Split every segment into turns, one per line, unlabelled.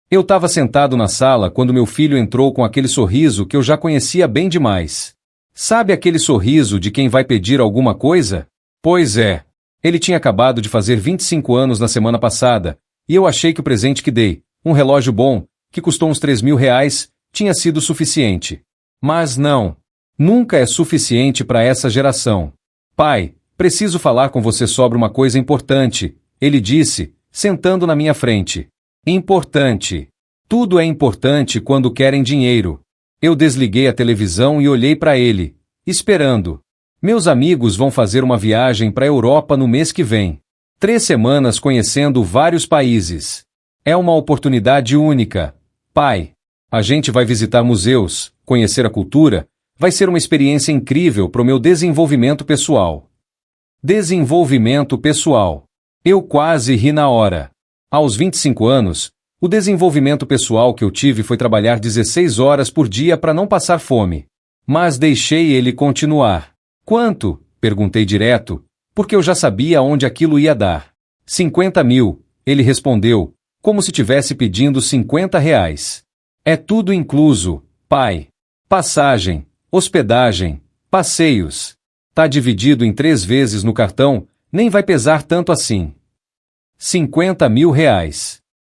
Eu estava sentado na sala quando meu filho entrou com aquele sorriso que eu já conhecia bem demais. Sabe aquele sorriso de quem vai pedir alguma coisa? Pois é. Ele tinha acabado de fazer 25 anos na semana passada, e eu achei que o presente que dei, um relógio bom, que custou uns R$ 3.000, tinha sido suficiente. Mas não. Nunca é suficiente para essa geração. Pai, preciso falar com você sobre uma coisa importante, ele disse, sentando na minha frente. Importante. Tudo é importante quando querem dinheiro. Eu desliguei a televisão e olhei para ele, esperando. Meus amigos vão fazer uma viagem para a Europa no mês que vem. 3 semanas conhecendo vários países. É uma oportunidade única. Pai, a gente vai visitar museus, conhecer a cultura, vai ser uma experiência incrível para o meu desenvolvimento pessoal. Desenvolvimento pessoal. Eu quase ri na hora. Aos 25 anos, o desenvolvimento pessoal que eu tive foi trabalhar 16 horas por dia para não passar fome. Mas deixei ele continuar. Quanto? Perguntei direto, porque eu já sabia onde aquilo ia dar. 50 mil, ele respondeu, como se tivesse pedindo R$ 50. É tudo incluso, pai. Passagem, hospedagem, passeios. Tá dividido em 3 vezes no cartão, nem vai pesar tanto assim. R$ 50 mil.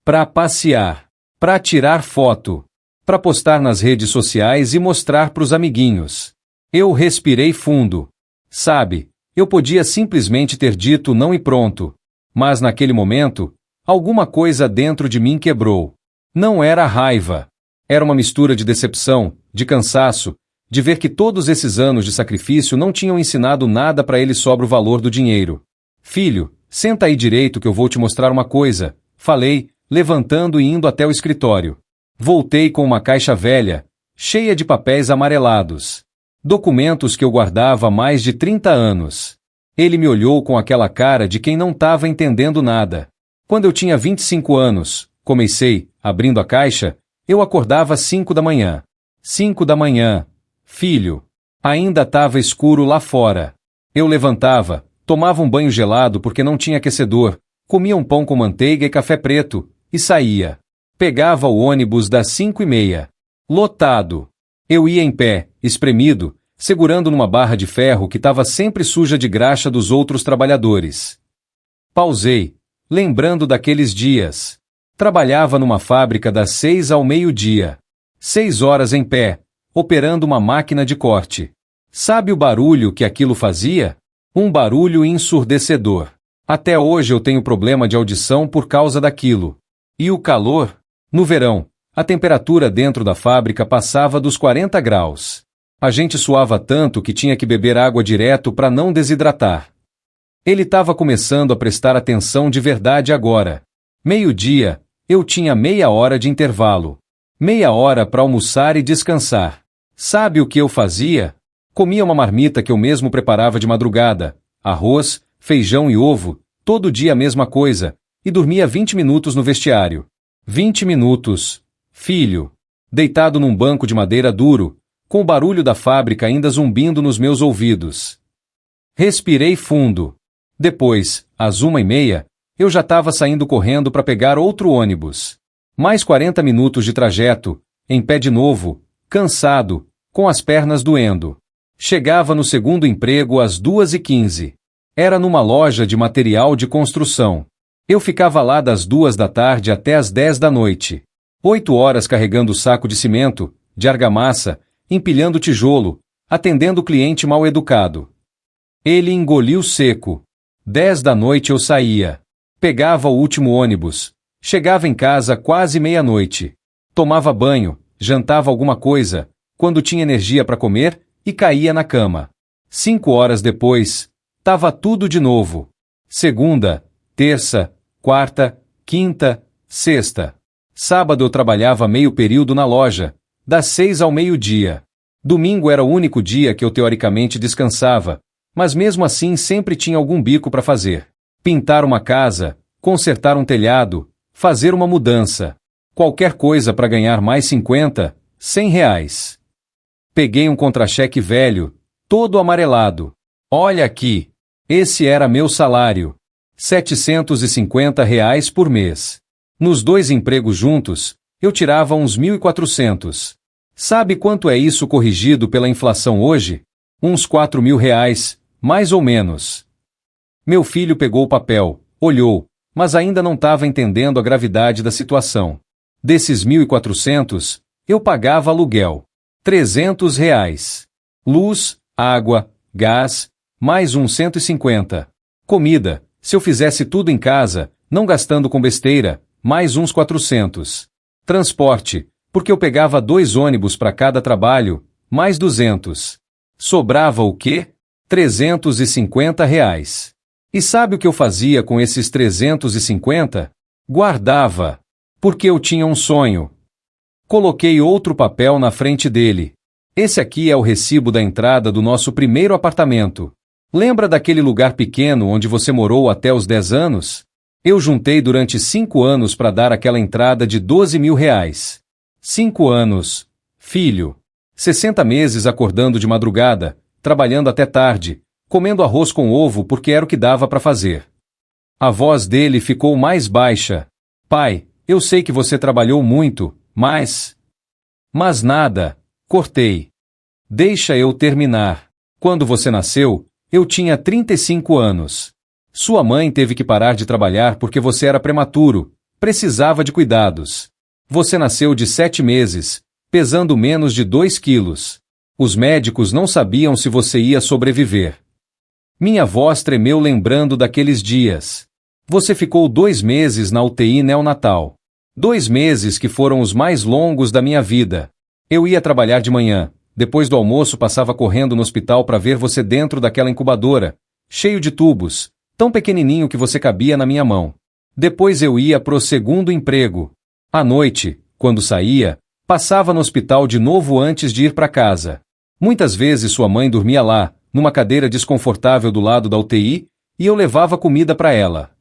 Pra passear, pra tirar foto, pra postar nas redes sociais e mostrar pros amiguinhos. Eu respirei fundo. Sabe, eu podia simplesmente ter dito não e pronto. Mas naquele momento, alguma coisa dentro de mim quebrou. Não era raiva. Era uma mistura de decepção, de cansaço, de ver que todos esses anos de sacrifício não tinham ensinado nada para ele sobre o valor do dinheiro. Filho, senta aí direito que eu vou te mostrar uma coisa, falei, levantando e indo até o escritório. Voltei com uma caixa velha, cheia de papéis amarelados. Documentos que eu guardava há mais de 30 anos. Ele me olhou com aquela cara de quem não estava entendendo nada. Quando eu tinha 25 anos, comecei, abrindo a caixa, eu acordava às 5 da manhã. 5 da manhã. Filho. Ainda estava escuro lá fora. Eu levantava, tomava um banho gelado porque não tinha aquecedor, comia um pão com manteiga e café preto, e saía. Pegava o ônibus das 5:30. Lotado. Eu ia em pé, espremido, segurando numa barra de ferro que estava sempre suja de graxa dos outros trabalhadores. Pausei, lembrando daqueles dias. Trabalhava numa fábrica das 6 ao meio-dia. 6 horas em pé, operando uma máquina de corte. Sabe o barulho que aquilo fazia? Um barulho ensurdecedor. Até hoje eu tenho problema de audição por causa daquilo. E o calor? No verão, a temperatura dentro da fábrica passava dos 40 graus. A gente suava tanto que tinha que beber água direto para não desidratar. Ele estava começando a prestar atenção de verdade agora. Meio-dia, eu tinha meia hora de intervalo. Meia hora para almoçar e descansar. Sabe o que eu fazia? Comia uma marmita que eu mesmo preparava de madrugada, arroz, feijão e ovo, todo dia a mesma coisa, e dormia 20 minutos no vestiário. 20 minutos. Filho. Deitado num banco de madeira duro, com o barulho da fábrica ainda zumbindo nos meus ouvidos. Respirei fundo. Depois, às 1:30, eu já estava saindo correndo para pegar outro ônibus. Mais 40 minutos de trajeto, em pé de novo, cansado, com as pernas doendo. Chegava no segundo emprego às 2:15. Era numa loja de material de construção. Eu ficava lá das 2 da tarde até as 10 da noite. 8 horas carregando saco de cimento, de argamassa, empilhando tijolo, atendendo o cliente mal educado. Ele engoliu seco. 10 da noite eu saía. Pegava o último ônibus. Chegava em casa quase meia-noite. Tomava banho, jantava alguma coisa, quando tinha energia para comer, e caía na cama. 5 horas depois, tava tudo de novo. Segunda, terça, quarta, quinta, sexta. Sábado eu trabalhava meio período na loja, das 6 ao meio-dia. Domingo era o único dia que eu teoricamente descansava, mas mesmo assim sempre tinha algum bico para fazer. Pintar uma casa, consertar um telhado, fazer uma mudança. Qualquer coisa para ganhar mais 50, 100 reais. Peguei um contra-cheque velho, todo amarelado. Olha aqui. Esse era meu salário. 750 reais por mês. Nos 2 empregos juntos, eu tirava uns 1.400. Sabe quanto é isso corrigido pela inflação hoje? Uns R$ 4.000, mais ou menos. Meu filho pegou o papel, olhou, mas ainda não estava entendendo a gravidade da situação. Desses 1.400, eu pagava aluguel. R$ 300. Luz, água, gás, mais uns 150. Comida, se eu fizesse tudo em casa, não gastando com besteira, mais uns 400. Transporte, porque eu pegava 2 ônibus para cada trabalho, mais 200. Sobrava o quê? R$ 350. E sabe o que eu fazia com esses 350? Guardava. Porque eu tinha um sonho. Coloquei outro papel na frente dele. Esse aqui é o recibo da entrada do nosso primeiro apartamento. Lembra daquele lugar pequeno onde você morou até os 10 anos? Eu juntei durante 5 anos para dar aquela entrada de R$ 12.000. 5 anos. Filho. 60 meses acordando de madrugada, trabalhando até tarde, comendo arroz com ovo porque era o que dava para fazer. A voz dele ficou mais baixa. Pai, eu sei que você trabalhou muito, mas... Mas nada. Cortei. Deixa eu terminar. Quando você nasceu, eu tinha 35 anos. Sua mãe teve que parar de trabalhar porque você era prematuro, precisava de cuidados. Você nasceu de 7 meses, pesando menos de 2 quilos. Os médicos não sabiam se você ia sobreviver. Minha voz tremeu lembrando daqueles dias. Você ficou 2 meses na UTI neonatal. 2 meses que foram os mais longos da minha vida. Eu ia trabalhar de manhã. Depois do almoço passava correndo no hospital para ver você dentro daquela incubadora, cheio de tubos, tão pequenininho que você cabia na minha mão. Depois eu ia pro segundo emprego. À noite, quando saía, passava no hospital de novo antes de ir para casa. Muitas vezes sua mãe dormia lá, numa cadeira desconfortável do lado da UTI, e eu levava comida para ela.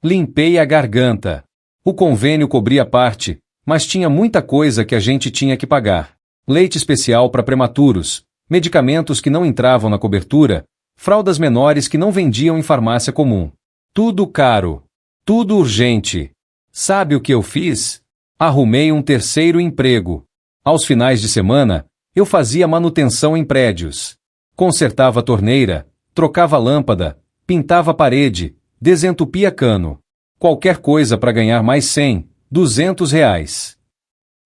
Limpei a garganta. O convênio cobria parte, mas tinha muita coisa que a gente tinha que pagar. Leite especial para prematuros, medicamentos que não entravam na cobertura, fraldas menores que não vendiam em farmácia comum. Tudo caro. Tudo urgente. Sabe o que eu fiz? Arrumei um terceiro emprego. Aos finais de semana, eu fazia manutenção em prédios. Consertava a torneira, trocava lâmpada, pintava a parede, desentupia cano. Qualquer coisa para ganhar mais 100, 200 reais.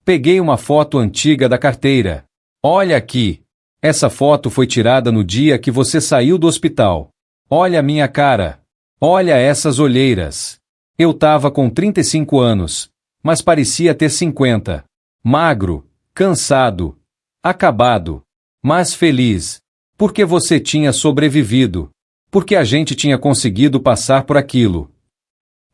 Peguei uma foto antiga da carteira. Olha aqui. Essa foto foi tirada no dia que você saiu do hospital. Olha a minha cara. Olha essas olheiras. Eu tava com 35 anos, mas parecia ter 50. Magro, cansado, acabado, mas feliz. Porque você tinha sobrevivido. Porque a gente tinha conseguido passar por aquilo.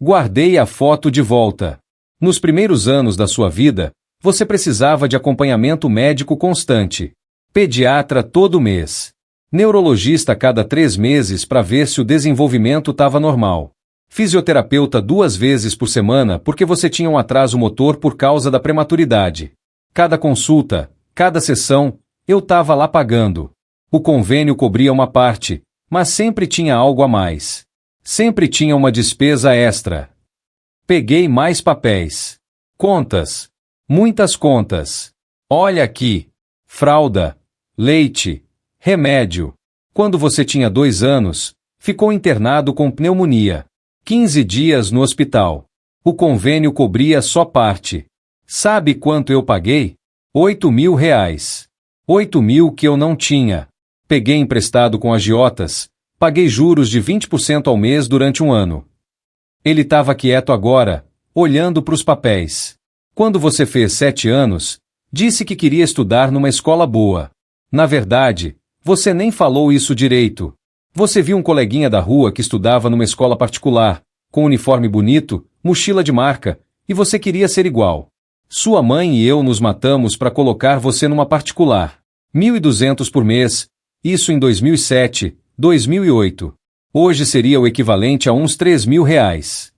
Guardei a foto de volta. Nos primeiros anos da sua vida, você precisava de acompanhamento médico constante. Pediatra todo mês. Neurologista a cada 3 meses para ver se o desenvolvimento estava normal. Fisioterapeuta 2 vezes por semana porque você tinha um atraso motor por causa da prematuridade. Cada consulta, cada sessão, eu estava lá pagando. O convênio cobria uma parte, mas sempre tinha algo a mais. Sempre tinha uma despesa extra. Peguei mais papéis. Contas. Muitas contas. Olha aqui. Fralda. Leite. Remédio. Quando você tinha 2 anos, ficou internado com pneumonia. 15 dias no hospital. O convênio cobria só parte. Sabe quanto eu paguei? R$ 8.000. 8.000 que eu não tinha. Peguei emprestado com agiotas. Paguei juros de 20% ao mês durante um ano. Ele estava quieto agora, olhando para os papéis. Quando você fez 7 anos, disse que queria estudar numa escola boa. Na verdade, você nem falou isso direito. Você viu um coleguinha da rua que estudava numa escola particular, com uniforme bonito, mochila de marca, e você queria ser igual. Sua mãe e eu nos matamos para colocar você numa particular. 1.200 por mês, isso em 2007, 2008. Hoje seria o equivalente a uns R$ 3.000.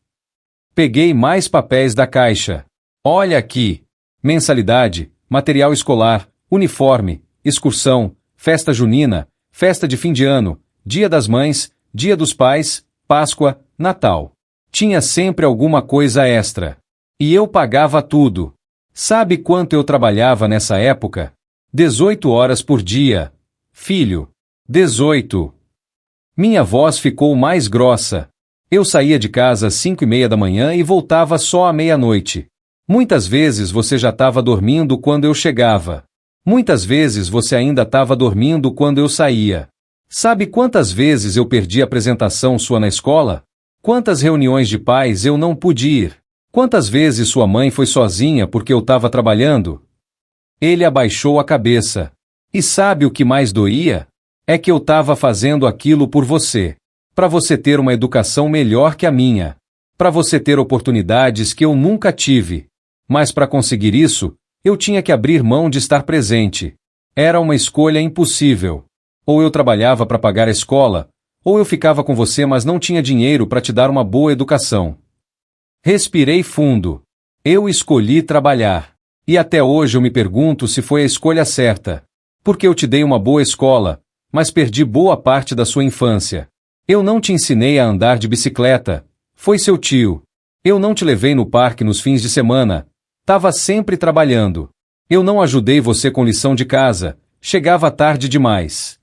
Peguei mais papéis da caixa. Olha aqui. Mensalidade, material escolar, uniforme, excursão, festa junina, festa de fim de ano, Dia das Mães, Dia dos Pais, Páscoa, Natal. Tinha sempre alguma coisa extra. E eu pagava tudo. Sabe quanto eu trabalhava nessa época? 18 horas por dia. Filho. 18. Minha voz ficou mais grossa. Eu saía de casa às 5:30 da manhã e voltava só à meia-noite. Muitas vezes você já estava dormindo quando eu chegava. Muitas vezes você ainda estava dormindo quando eu saía. Sabe quantas vezes eu perdi a apresentação sua na escola? Quantas reuniões de pais eu não pude ir? Quantas vezes sua mãe foi sozinha porque eu estava trabalhando? Ele abaixou a cabeça. E sabe o que mais doía? É que eu estava fazendo aquilo por você. Para você ter uma educação melhor que a minha. Para você ter oportunidades que eu nunca tive. Mas para conseguir isso, eu tinha que abrir mão de estar presente. Era uma escolha impossível. Ou eu trabalhava para pagar a escola, ou eu ficava com você mas não tinha dinheiro para te dar uma boa educação. Respirei fundo. Eu escolhi trabalhar. E até hoje eu me pergunto se foi a escolha certa. Porque eu te dei uma boa escola, mas perdi boa parte da sua infância. Eu não te ensinei a andar de bicicleta. Foi seu tio. Eu não te levei no parque nos fins de semana. Tava sempre trabalhando. Eu não ajudei você com lição de casa. Chegava tarde demais.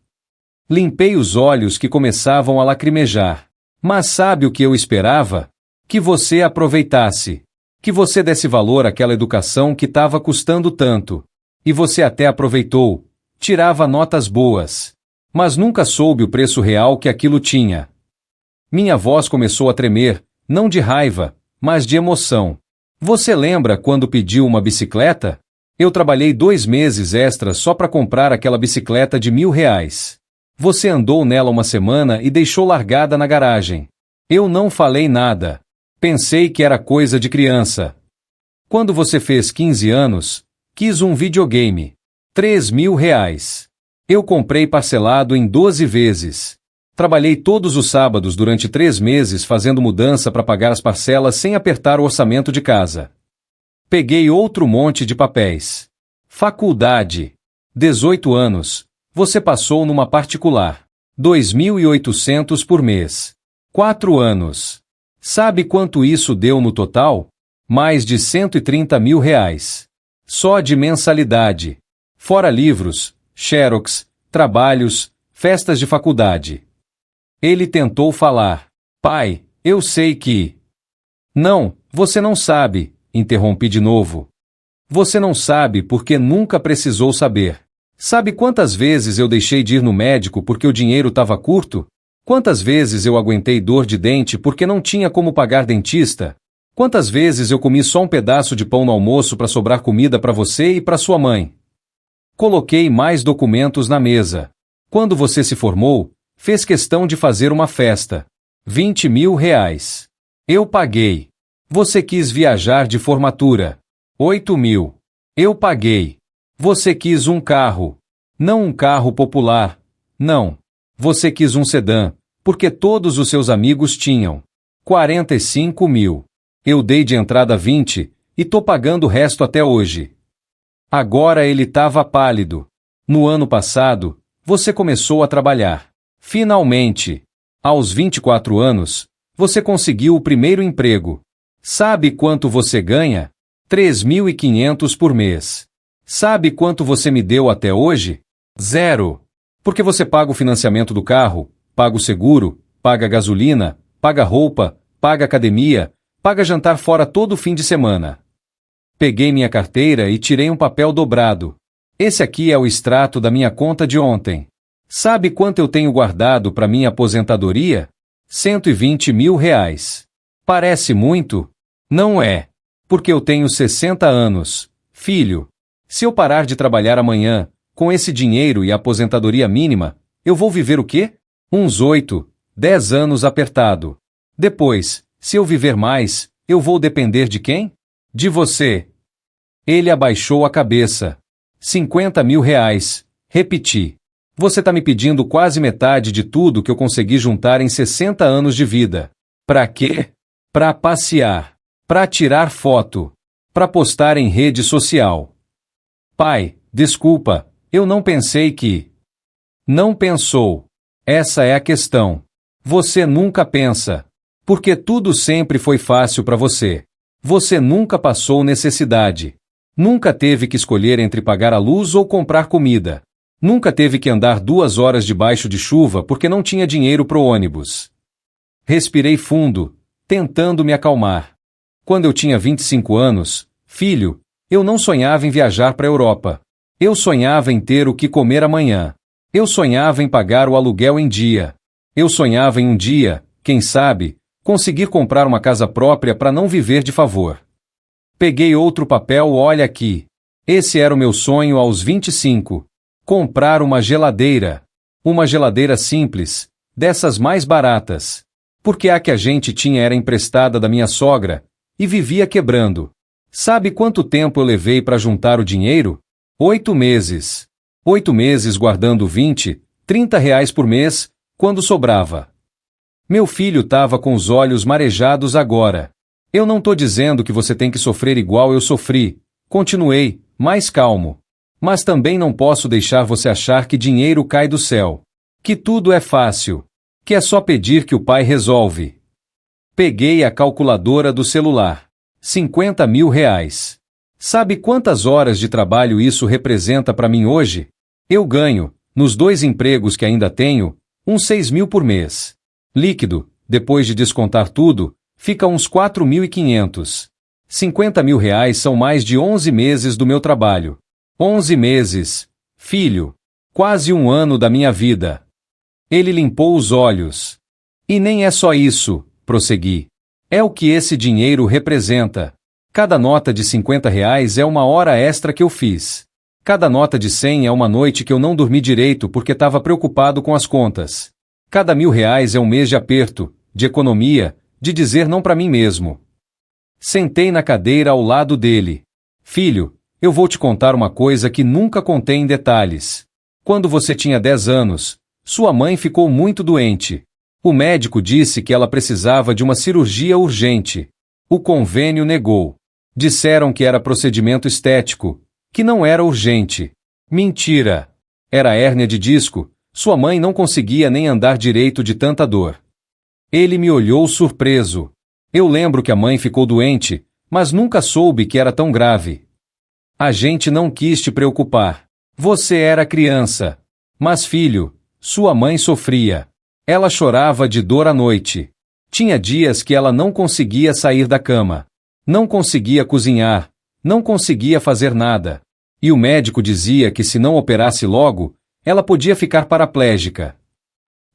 Limpei os olhos que começavam a lacrimejar. Mas sabe o que eu esperava? Que você aproveitasse. Que você desse valor àquela educação que estava custando tanto. E você até aproveitou. Tirava notas boas. Mas nunca soube o preço real que aquilo tinha. Minha voz começou a tremer, não de raiva, mas de emoção. Você lembra quando pediu uma bicicleta? Eu trabalhei 2 meses extras só para comprar aquela bicicleta de R$1.000. Você andou nela uma semana e deixou largada na garagem. Eu não falei nada. Pensei que era coisa de criança. Quando você fez 15 anos, quis um videogame. R$3.000. Eu comprei parcelado em 12 vezes. Trabalhei todos os sábados durante 3 meses fazendo mudança para pagar as parcelas sem apertar o orçamento de casa. Peguei outro monte de papéis. Faculdade. 18 anos. Você passou numa particular. 2.800 por mês. 4 anos. Sabe quanto isso deu no total? Mais de R$130.000. Só de mensalidade. Fora livros, xerox, trabalhos, festas de faculdade. Ele tentou falar. Pai, eu sei que... Não, você não sabe, interrompi de novo. Você não sabe porque nunca precisou saber. Sabe quantas vezes eu deixei de ir no médico porque o dinheiro estava curto? Quantas vezes eu aguentei dor de dente porque não tinha como pagar dentista? Quantas vezes eu comi só um pedaço de pão no almoço para sobrar comida para você e para sua mãe? Coloquei mais documentos na mesa. Quando você se formou, fez questão de fazer uma festa. R$20.000. Eu paguei. Você quis viajar de formatura. 8.000. Eu paguei. Você quis um carro. Não um carro popular. Não. Você quis um sedã, porque todos os seus amigos tinham. 45.000. Eu dei de entrada 20, e tô pagando o resto até hoje. Agora ele estava pálido. No ano passado, você começou a trabalhar. Finalmente. Aos 24 anos, você conseguiu o primeiro emprego. Sabe quanto você ganha? 3.500 por mês. Sabe quanto você me deu até hoje? 0. Porque você paga o financiamento do carro, paga o seguro, paga a gasolina, paga roupa, paga academia, paga jantar fora todo fim de semana. Peguei minha carteira e tirei um papel dobrado. Esse aqui é o extrato da minha conta de ontem. Sabe quanto eu tenho guardado para minha aposentadoria? R$120.000. Parece muito? Não é. Porque eu tenho 60 anos. Filho, se eu parar de trabalhar amanhã, com esse dinheiro e a aposentadoria mínima, eu vou viver o quê? Uns 8, 10 anos apertado. Depois, se eu viver mais, eu vou depender de quem? De você. Ele abaixou a cabeça. R$50.000. Repeti. Você tá me pedindo quase metade de tudo que eu consegui juntar em 60 anos de vida. Pra quê? Pra passear. Pra tirar foto. Pra postar em rede social. Pai, desculpa, eu não pensei que... Não pensou. Essa é a questão. Você nunca pensa. Porque tudo sempre foi fácil pra você. Você nunca passou necessidade. Nunca teve que escolher entre pagar a luz ou comprar comida. Nunca teve que andar 2 horas debaixo de chuva porque não tinha dinheiro pro ônibus. Respirei fundo, tentando me acalmar. Quando eu tinha 25 anos, filho, eu não sonhava em viajar para a Europa. Eu sonhava em ter o que comer amanhã. Eu sonhava em pagar o aluguel em dia. Eu sonhava em um dia, quem sabe, conseguir comprar uma casa própria para não viver de favor. Peguei outro papel, olha aqui. Esse era o meu sonho aos 25. Comprar uma geladeira. Uma geladeira simples, dessas mais baratas. Porque a que a gente tinha era emprestada da minha sogra, e vivia quebrando. Sabe quanto tempo eu levei para juntar o dinheiro? 8 meses. 8 meses guardando 20, 30 reais por mês, quando sobrava. Meu filho estava com os olhos marejados agora. Eu não tô dizendo que você tem que sofrer igual eu sofri. Continuei, mais calmo. Mas também não posso deixar você achar que dinheiro cai do céu. Que tudo é fácil. Que é só pedir que o pai resolve. Peguei a calculadora do celular. 50 mil reais. Sabe quantas horas de trabalho isso representa para mim hoje? Eu ganho, nos 2 empregos que ainda tenho, uns 6 mil por mês. Líquido, depois de descontar tudo, fica uns 4.500. 50 mil reais são mais de 11 meses do meu trabalho. 11 meses, filho. Quase um ano da minha vida. Ele limpou os olhos. E nem é só isso, prossegui. É o que esse dinheiro representa. Cada nota de 50 reais é uma hora extra que eu fiz. Cada nota de 100 é uma noite que eu não dormi direito porque estava preocupado com as contas. Cada 1.000 reais é um mês de aperto, de economia, de dizer não para mim mesmo. Sentei na cadeira ao lado dele. Filho, eu vou te contar uma coisa que nunca contei em detalhes. Quando você tinha 10 anos, sua mãe ficou muito doente. O médico disse que ela precisava de uma cirurgia urgente. O convênio negou. Disseram que era procedimento estético, que não era urgente. Mentira! Era hérnia de disco, sua mãe não conseguia nem andar direito de tanta dor. Ele me olhou surpreso. Eu lembro que a mãe ficou doente, mas nunca soube que era tão grave. A gente não quis te preocupar. Você era criança. Mas filho, sua mãe sofria. Ela chorava de dor à noite. Tinha dias que ela não conseguia sair da cama. Não conseguia cozinhar. Não conseguia fazer nada. E o médico dizia que se não operasse logo, ela podia ficar paraplégica.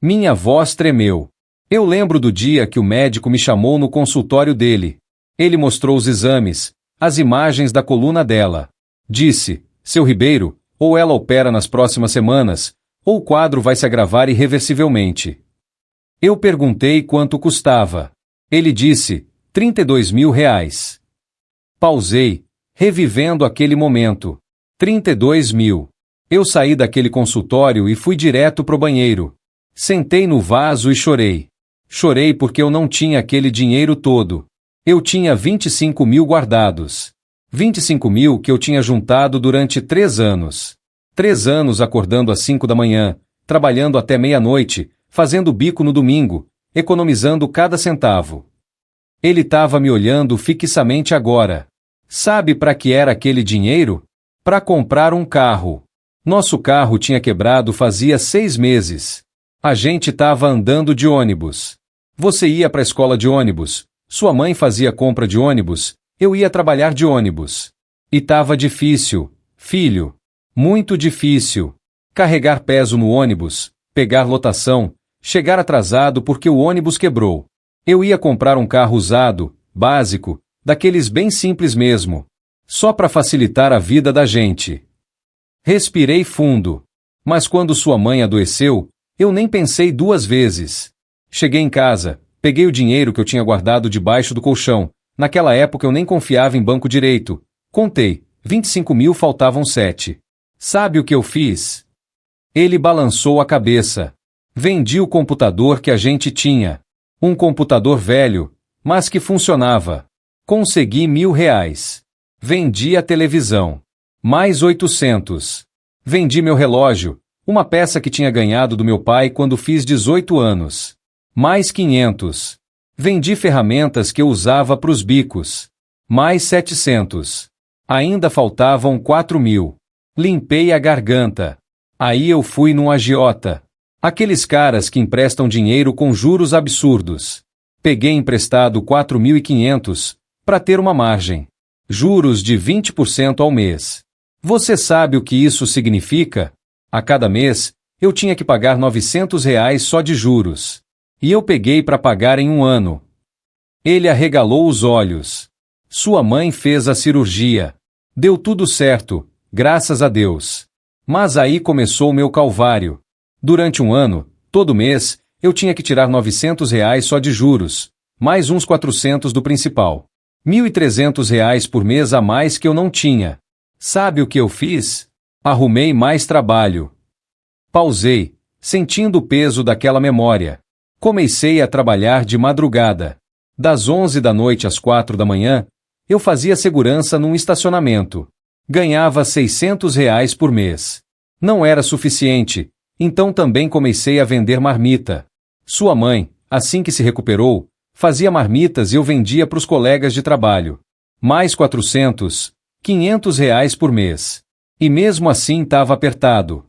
Minha voz tremeu. Eu lembro do dia que o médico me chamou no consultório dele. Ele mostrou os exames, as imagens da coluna dela. Disse, seu Ribeiro, ou ela opera nas próximas semanas, ou o quadro vai se agravar irreversivelmente. Eu perguntei quanto custava. Ele disse, 32 mil reais. Pausei, revivendo aquele momento. 32 mil. Eu saí daquele consultório e fui direto pro banheiro. Sentei no vaso e chorei. Chorei porque eu não tinha aquele dinheiro todo. Eu tinha 25 mil guardados. 25 mil que eu tinha juntado durante 3 anos. 3 anos acordando às 5 da manhã, trabalhando até meia-noite, fazendo bico no domingo, economizando cada centavo. Ele estava me olhando fixamente agora. Sabe para que era aquele dinheiro? Para comprar um carro. Nosso carro tinha quebrado fazia 6 meses. A gente estava andando de ônibus. Você ia para a escola de ônibus, sua mãe fazia compra de ônibus, eu ia trabalhar de ônibus. E estava difícil, filho. Muito difícil. Carregar peso no ônibus, pegar lotação, chegar atrasado porque o ônibus quebrou. Eu ia comprar um carro usado, básico, daqueles bem simples mesmo. Só para facilitar a vida da gente. Respirei fundo. Mas quando sua mãe adoeceu, eu nem pensei 2 vezes. Cheguei em casa, peguei o dinheiro que eu tinha guardado debaixo do colchão. Naquela época eu nem confiava em banco direito. Contei, 25 mil faltavam 7. Sabe o que eu fiz? Ele balançou a cabeça. Vendi o computador que a gente tinha. Um computador velho, mas que funcionava. Consegui 1.000 reais. Vendi a televisão. Mais 800. Vendi meu relógio, uma peça que tinha ganhado do meu pai quando fiz 18 anos. Mais 500. Vendi ferramentas que eu usava pros bicos. Mais 700. Ainda faltavam 4.000. Limpei a garganta. Aí eu fui num agiota. Aqueles caras que emprestam dinheiro com juros absurdos. Peguei emprestado 4.500 para ter uma margem. Juros de 20% ao mês. Você sabe o que isso significa? A cada mês, eu tinha que pagar R$ 900 só de juros. E eu peguei para pagar em um ano. Ele arregalou os olhos. Sua mãe fez a cirurgia. Deu tudo certo, graças a Deus. Mas aí começou o meu calvário. Durante um ano, todo mês, eu tinha que tirar R$ 900 só de juros, mais uns 400 do principal. R$ 1.300 por mês a mais que eu não tinha. Sabe o que eu fiz? Arrumei mais trabalho. Pausei, sentindo o peso daquela memória. Comecei a trabalhar de madrugada. Das 11 da noite às 4 da manhã, eu fazia segurança num estacionamento. Ganhava R$ 600 por mês. Não era suficiente, então também comecei a vender marmita. Sua mãe, assim que se recuperou, fazia marmitas e eu vendia para os colegas de trabalho. Mais 400, R$ 500 por mês. E mesmo assim estava apertado.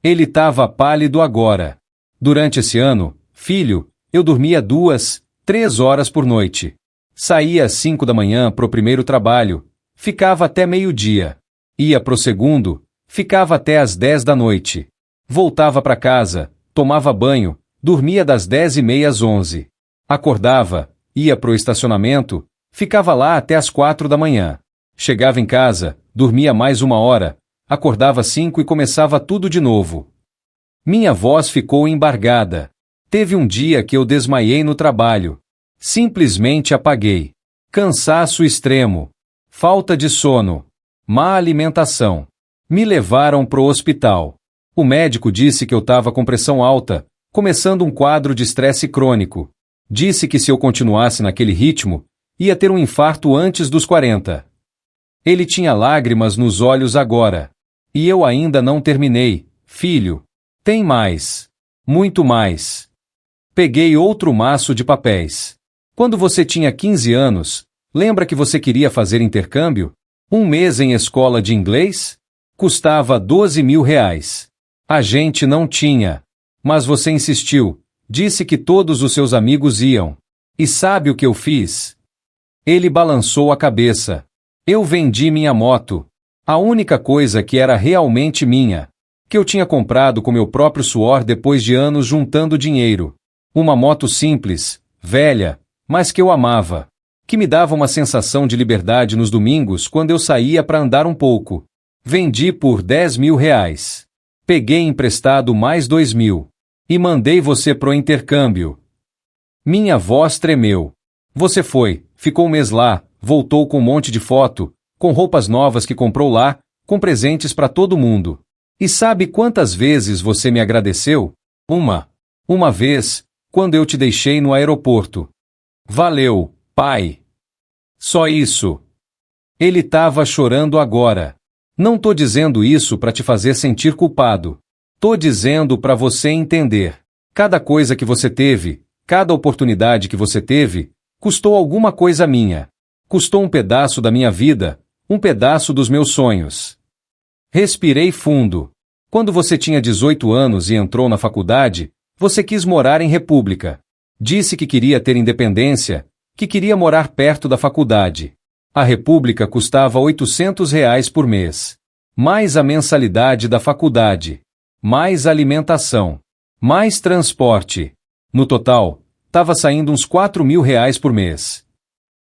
Ele estava pálido agora. Durante esse ano, filho, eu dormia 2, 3 horas por noite. Saía às 5 da manhã pro primeiro trabalho, ficava até meio-dia. Ia pro segundo, ficava até às 10 da noite. Voltava para casa, tomava banho, dormia das 10h30 às 11. Acordava, ia pro estacionamento, ficava lá até às 4 da manhã. Chegava em casa, dormia mais 1 hora, acordava às 5 e começava tudo de novo. Minha voz ficou embargada. Teve um dia que eu desmaiei no trabalho. Simplesmente apaguei. Cansaço extremo. Falta de sono. Má alimentação. Me levaram pro hospital. O médico disse que eu estava com pressão alta, começando um quadro de estresse crônico. Disse que se eu continuasse naquele ritmo, ia ter um infarto antes dos 40. Ele tinha lágrimas nos olhos agora. E eu ainda não terminei, filho. Tem mais. Muito mais. Peguei outro maço de papéis. Quando você tinha 15 anos, lembra que você queria fazer intercâmbio? Um mês em escola de inglês? Custava R$ 12.000. A gente não tinha. Mas você insistiu, disse que todos os seus amigos iam. E sabe o que eu fiz? Ele balançou a cabeça. Eu vendi minha moto. A única coisa que era realmente minha. Que eu tinha comprado com meu próprio suor depois de anos juntando dinheiro. Uma moto simples, velha, mas que eu amava. Que me dava uma sensação de liberdade nos domingos quando eu saía para andar um pouco. Vendi por R$ 10.000. Peguei emprestado mais 2.000. E mandei você pro intercâmbio. Minha voz tremeu. Você foi, ficou um mês lá, voltou com um monte de foto, com roupas novas que comprou lá, com presentes para todo mundo. E sabe quantas vezes você me agradeceu? Uma vez, quando eu te deixei no aeroporto. Valeu, pai. Só isso. Ele estava chorando agora. Não tô dizendo isso para te fazer sentir culpado. Tô dizendo para você entender. Cada coisa que você teve, cada oportunidade que você teve, custou alguma coisa minha. Custou um pedaço da minha vida, um pedaço dos meus sonhos. Respirei fundo. Quando você tinha 18 anos e entrou na faculdade, você quis morar em república. Disse que queria ter independência, que queria morar perto da faculdade. A república custava R$ 800 por mês. Mais a mensalidade da faculdade. Mais alimentação. Mais transporte. No total, estava saindo uns R$ 4.000 por mês.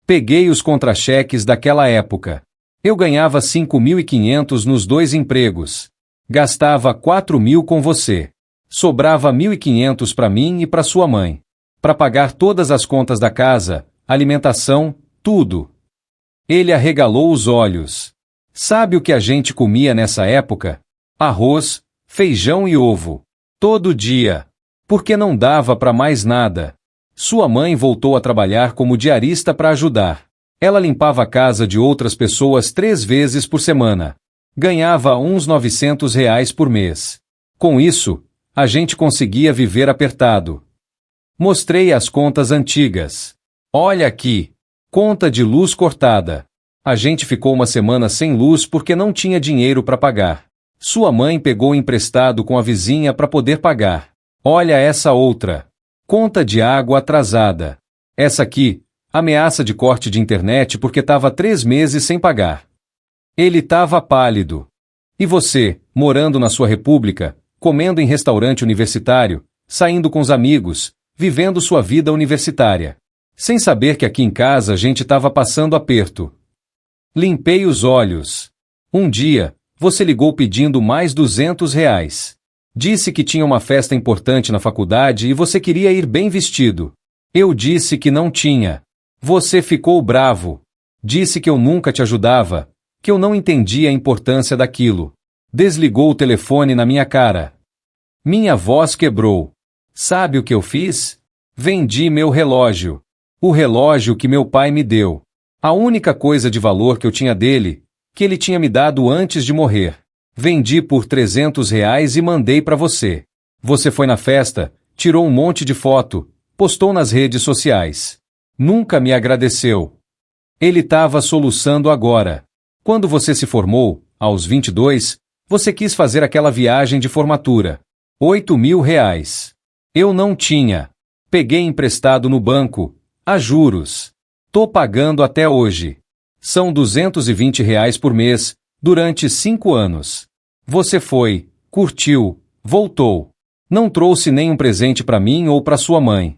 Peguei os contra-cheques daquela época. Eu ganhava 5.500 nos 2 empregos. Gastava 4.000 com você. Sobrava 1.500 para mim e para sua mãe. Para pagar todas as contas da casa, alimentação, tudo. Ele arregalou os olhos. Sabe o que a gente comia nessa época? Arroz, feijão e ovo. Todo dia. Porque não dava para mais nada. Sua mãe voltou a trabalhar como diarista para ajudar. Ela limpava a casa de outras pessoas 3 vezes por semana. Ganhava uns R$ 900 por mês. Com isso, a gente conseguia viver apertado. Mostrei as contas antigas. Olha aqui. Conta de luz cortada. A gente ficou uma semana sem luz porque não tinha dinheiro para pagar. Sua mãe pegou emprestado com a vizinha para poder pagar. Olha essa outra. Conta de água atrasada. Essa aqui, ameaça de corte de internet porque estava 3 meses sem pagar. Ele estava pálido. E você, morando na sua república, comendo em restaurante universitário, saindo com os amigos, vivendo sua vida universitária. Sem saber que aqui em casa a gente estava passando aperto. Limpei os olhos. Um dia, você ligou pedindo mais R$ 200. Disse que tinha uma festa importante na faculdade e você queria ir bem vestido. Eu disse que não tinha. Você ficou bravo. Disse que eu nunca te ajudava, que eu não entendia a importância daquilo. Desligou o telefone na minha cara. Minha voz quebrou. Sabe o que eu fiz? Vendi meu relógio. O relógio que meu pai me deu. A única coisa de valor que eu tinha dele, que ele tinha me dado antes de morrer. Vendi por R$ 300 e mandei para você. Você foi na festa, tirou um monte de foto, postou nas redes sociais. Nunca me agradeceu. Ele estava soluçando agora. Quando você se formou, aos 22, você quis fazer aquela viagem de formatura. R$ 8.000. Eu não tinha. Peguei emprestado no banco, a juros. Tô pagando até hoje. São R$ 220 por mês, durante 5 anos. Você foi, curtiu, voltou. Não trouxe nenhum presente para mim ou para sua mãe.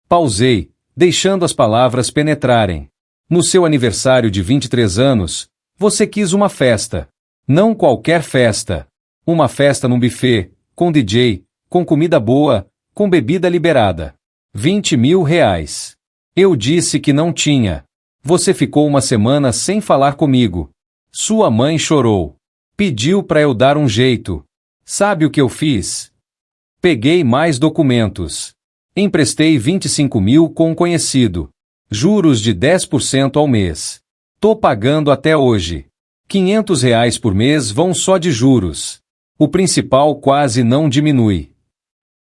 Pausei, deixando as palavras penetrarem. No seu aniversário de 23 anos, você quis uma festa. Não qualquer festa. Uma festa num buffet, com DJ, com comida boa, com bebida liberada. R$ 20.000. Eu disse que não tinha. Você ficou uma semana sem falar comigo. Sua mãe chorou. Pediu para eu dar um jeito. Sabe o que eu fiz? Peguei mais documentos. Emprestei 25.000 com um conhecido. Juros de 10% ao mês. Tô pagando até hoje. R$ 500 por mês vão só de juros. O principal quase não diminui.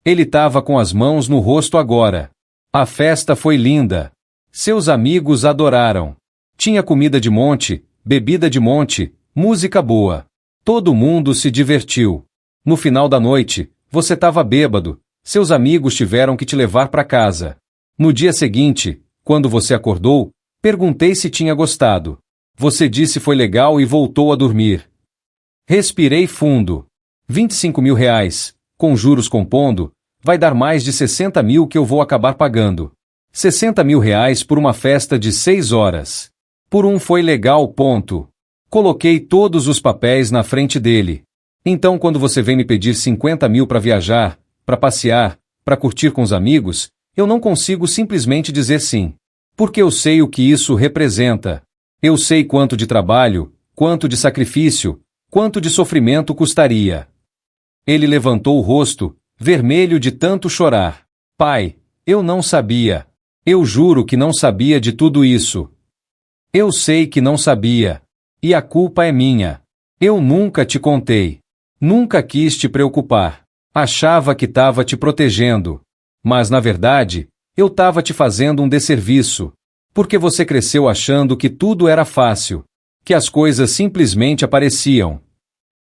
Ele estava com as mãos no rosto agora. A festa foi linda. Seus amigos adoraram. Tinha comida de monte, bebida de monte, música boa. Todo mundo se divertiu. No final da noite, você estava bêbado. Seus amigos tiveram que te levar para casa. No dia seguinte, quando você acordou, perguntei se tinha gostado. Você disse foi legal e voltou a dormir. Respirei fundo. R$ 25.000, com juros compondo, vai dar mais de 60.000 que eu vou acabar pagando. R$ 60.000 por uma festa de 6 horas. Por um foi legal, ponto. Coloquei todos os papéis na frente dele. Então quando você vem me pedir 50.000 para viajar, para passear, para curtir com os amigos, eu não consigo simplesmente dizer sim. Porque eu sei o que isso representa. Eu sei quanto de trabalho, quanto de sacrifício, quanto de sofrimento custaria. Ele levantou o rosto, vermelho de tanto chorar. Pai, eu não sabia. Eu juro que não sabia de tudo isso. Eu sei que não sabia. E a culpa é minha. Eu nunca te contei. Nunca quis te preocupar. Achava que estava te protegendo. Mas, na verdade, eu estava te fazendo um desserviço. Porque você cresceu achando que tudo era fácil. Que as coisas simplesmente apareciam.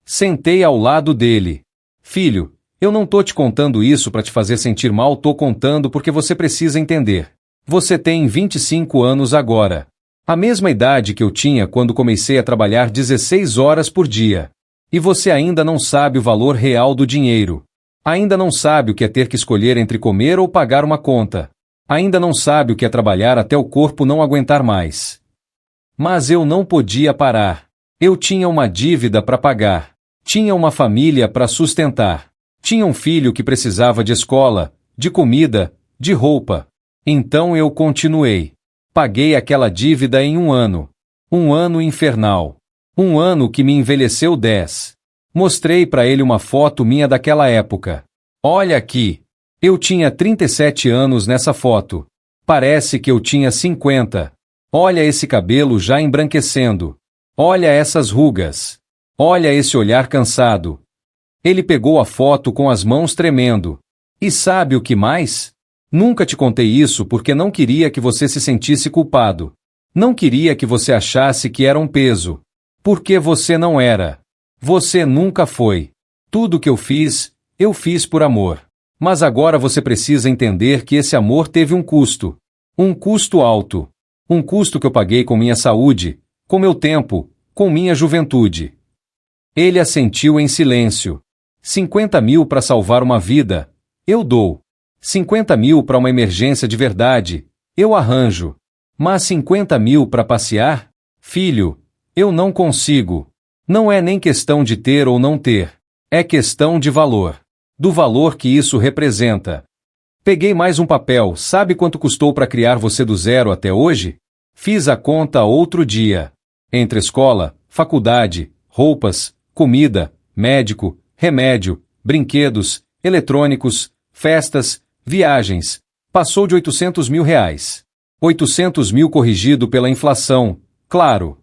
Sentei ao lado dele. Filho, eu não tô te contando isso para te fazer sentir mal, tô contando porque você precisa entender. Você tem 25 anos agora. A mesma idade que eu tinha quando comecei a trabalhar 16 horas por dia. E você ainda não sabe o valor real do dinheiro. Ainda não sabe o que é ter que escolher entre comer ou pagar uma conta. Ainda não sabe o que é trabalhar até o corpo não aguentar mais. Mas eu não podia parar. Eu tinha uma dívida para pagar. Tinha uma família para sustentar. Tinha um filho que precisava de escola, de comida, de roupa. Então eu continuei. Paguei aquela dívida em 1 ano. 1 ano infernal. 1 ano que me envelheceu 10. Mostrei para ele uma foto minha daquela época. Olha aqui. Eu tinha 37 anos nessa foto. Parece que eu tinha 50. Olha esse cabelo já embranquecendo. Olha essas rugas. Olha esse olhar cansado. Ele pegou a foto com as mãos tremendo. E sabe o que mais? Nunca te contei isso porque não queria que você se sentisse culpado. Não queria que você achasse que era um peso. Porque você não era. Você nunca foi. Tudo que eu fiz por amor. Mas agora você precisa entender que esse amor teve um custo. Um custo alto. Um custo que eu paguei com minha saúde, com meu tempo, com minha juventude. Ele assentiu em silêncio. 50 mil para salvar uma vida. Eu dou. 50 mil para uma emergência de verdade. Eu arranjo. Mas 50 mil para passear? Filho, eu não consigo. Não é nem questão de ter ou não ter. É questão de valor. Do valor que isso representa. Peguei mais um papel. Sabe quanto custou para criar você do zero até hoje? Fiz a conta outro dia. Entre escola, faculdade, roupas, comida, médico, remédio, brinquedos, eletrônicos, festas, viagens. Passou de 800 mil reais. 800 mil corrigido pela inflação, claro.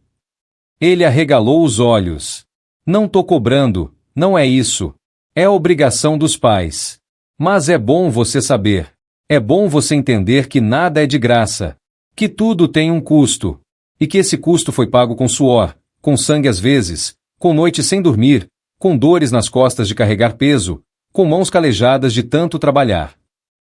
Ele arregalou os olhos. Não tô cobrando, não é isso. É obrigação dos pais. Mas é bom você saber. É bom você entender que nada é de graça. Que tudo tem um custo. E que esse custo foi pago com suor, com sangue às vezes, com noites sem dormir, com dores nas costas de carregar peso, com mãos calejadas de tanto trabalhar.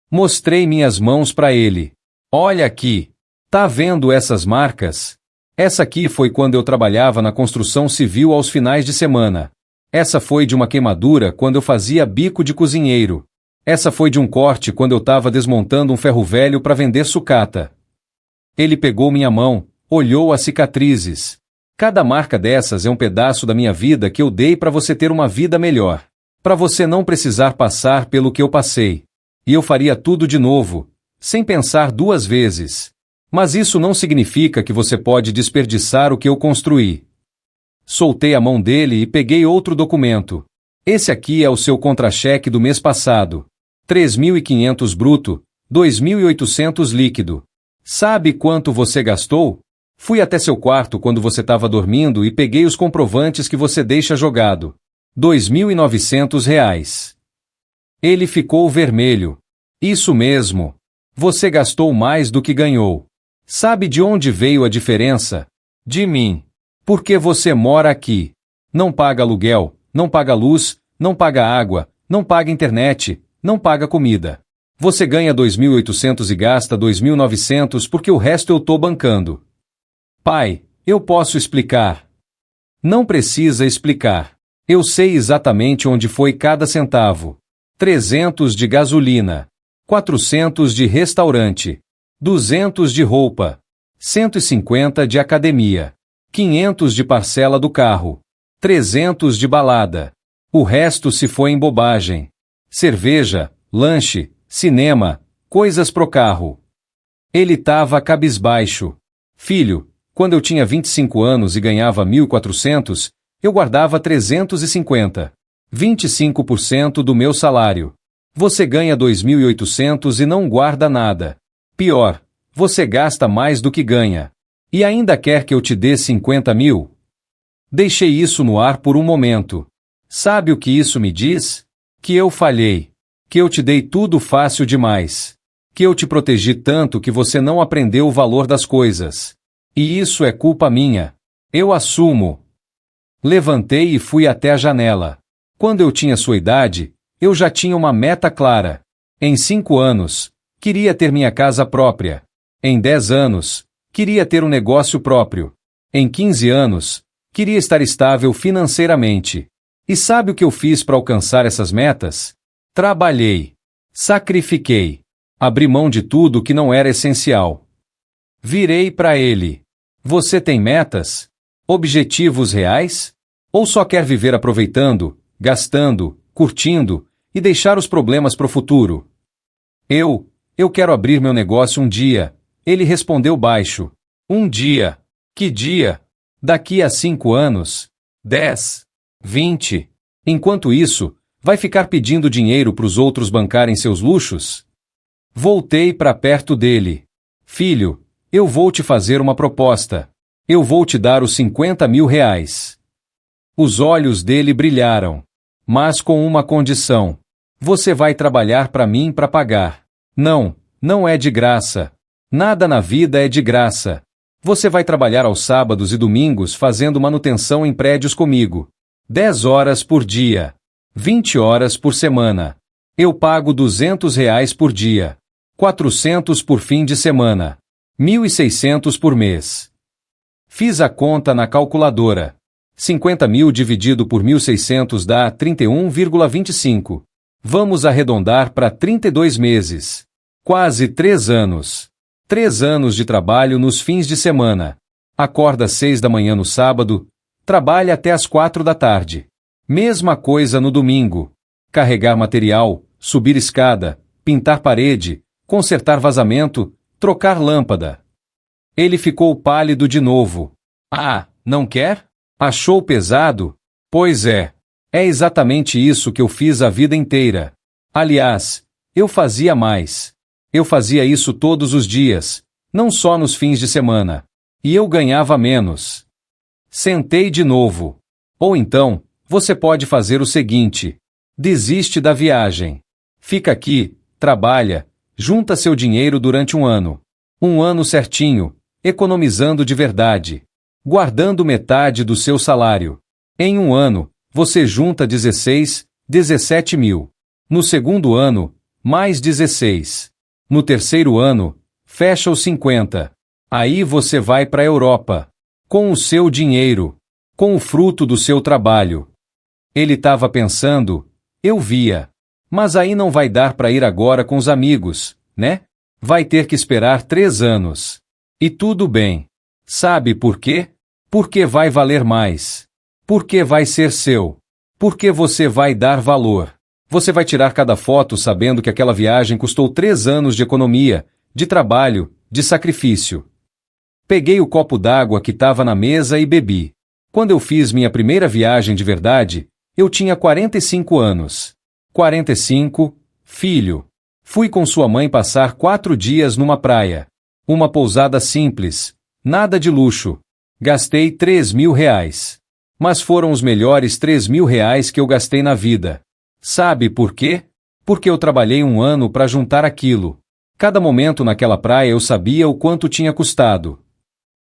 Mostrei minhas mãos para ele. Olha aqui. Tá vendo essas marcas? Essa aqui foi quando eu trabalhava na construção civil aos finais de semana. Essa foi de uma queimadura quando eu fazia bico de cozinheiro. Essa foi de um corte quando eu estava desmontando um ferro velho para vender sucata. Ele pegou minha mão, olhou as cicatrizes. Cada marca dessas é um pedaço da minha vida que eu dei para você ter uma vida melhor. Para você não precisar passar pelo que eu passei. E eu faria tudo de novo, sem pensar duas vezes. Mas isso não significa que você pode desperdiçar o que eu construí. Soltei a mão dele e peguei outro documento. Esse aqui é o seu contra-cheque do mês passado. 3.500 bruto, 2.800 líquido. Sabe quanto você gastou? Fui até seu quarto quando você estava dormindo e peguei os comprovantes que você deixa jogado. 2.900 reais. Ele ficou vermelho. Isso mesmo. Você gastou mais do que ganhou. Sabe de onde veio a diferença? De mim. Porque você mora aqui. Não paga aluguel, não paga luz, não paga água, não paga internet, não paga comida. Você ganha 2.800 e gasta 2.900 porque o resto eu tô bancando. Pai, eu posso explicar. Não precisa explicar. Eu sei exatamente onde foi cada centavo. 300 de gasolina. 400 de restaurante. 200 de roupa. 150 de academia. 500 de parcela do carro. 300 de balada. O resto se foi em bobagem. Cerveja, lanche, cinema, coisas pro carro. Ele tava cabisbaixo. Filho, quando eu tinha 25 anos e ganhava 1.400, eu guardava 350. 25% do meu salário. Você ganha 2.800 e não guarda nada. Pior, você gasta mais do que ganha. E ainda quer que eu te dê 50 mil? Deixei isso no ar por um momento. Sabe o que isso me diz? Que eu falhei. Que eu te dei tudo fácil demais. Que eu te protegi tanto que você não aprendeu o valor das coisas. E isso é culpa minha. Eu assumo. Levantei e fui até a janela. Quando eu tinha sua idade, eu já tinha uma meta clara. Em 5 anos, queria ter minha casa própria. Em 10 anos, queria ter um negócio próprio. Em 15 anos, queria estar estável financeiramente. E sabe o que eu fiz para alcançar essas metas? Trabalhei. Sacrifiquei. Abri mão de tudo que não era essencial. Virei para ele. Você tem metas? Objetivos reais? Ou só quer viver aproveitando, gastando, curtindo e deixar os problemas para o futuro? Eu quero abrir meu negócio um dia. Ele respondeu baixo. Um dia. Que dia? Daqui a 5 anos? 10? 20? Enquanto isso, vai ficar pedindo dinheiro para os outros bancarem seus luxos? Voltei para perto dele. Filho, eu vou te fazer uma proposta. Eu vou te dar os 50 mil reais. Os olhos dele brilharam. Mas com uma condição. Você vai trabalhar para mim para pagar. Não, não é de graça. Nada na vida é de graça. Você vai trabalhar aos sábados e domingos fazendo manutenção em prédios comigo. 10 horas por dia. 20 horas por semana. Eu pago R$ 200 por dia. 400 por fim de semana. 1.600 por mês. Fiz a conta na calculadora. 50.000 dividido por 1.600 dá 31,25. Vamos arredondar para 32 meses. Quase 3 anos. 3 anos de trabalho nos fins de semana. Acorda às 6 da manhã no sábado, trabalha até às 4 da tarde. Mesma coisa no domingo. Carregar material, subir escada, pintar parede, consertar vazamento, trocar lâmpada. Ele ficou pálido de novo. Ah, não quer? Achou pesado? Pois é. É exatamente isso que eu fiz a vida inteira. Aliás, eu fazia mais. Eu fazia isso todos os dias, não só nos fins de semana. E eu ganhava menos. Sentei de novo. Ou então, você pode fazer o seguinte: desiste da viagem. Fica aqui, trabalha, junta seu dinheiro durante um ano. Um ano certinho, economizando de verdade. Guardando metade do seu salário. Em um ano, você junta 16, 17 mil. No segundo ano, mais 16. No terceiro ano, fecha os 50. Aí você vai para a Europa. Com o seu dinheiro. Com o fruto do seu trabalho. Ele estava pensando, eu via. Mas aí não vai dar para ir agora com os amigos, né? Vai ter que esperar 3 anos. E tudo bem. Sabe por quê? Porque vai valer mais. Porque vai ser seu. Porque você vai dar valor. Você vai tirar cada foto sabendo que aquela viagem custou 3 anos de economia, de trabalho, de sacrifício. Peguei o copo d'água que estava na mesa e bebi. Quando eu fiz minha primeira viagem de verdade, eu tinha 45 anos. 45, filho. Fui com sua mãe passar 4 dias numa praia. Uma pousada simples. Nada de luxo. Gastei R$ 3.000. Mas foram os melhores R$ 3.000 que eu gastei na vida. Sabe por quê? Porque eu trabalhei um ano para juntar aquilo. Cada momento naquela praia eu sabia o quanto tinha custado.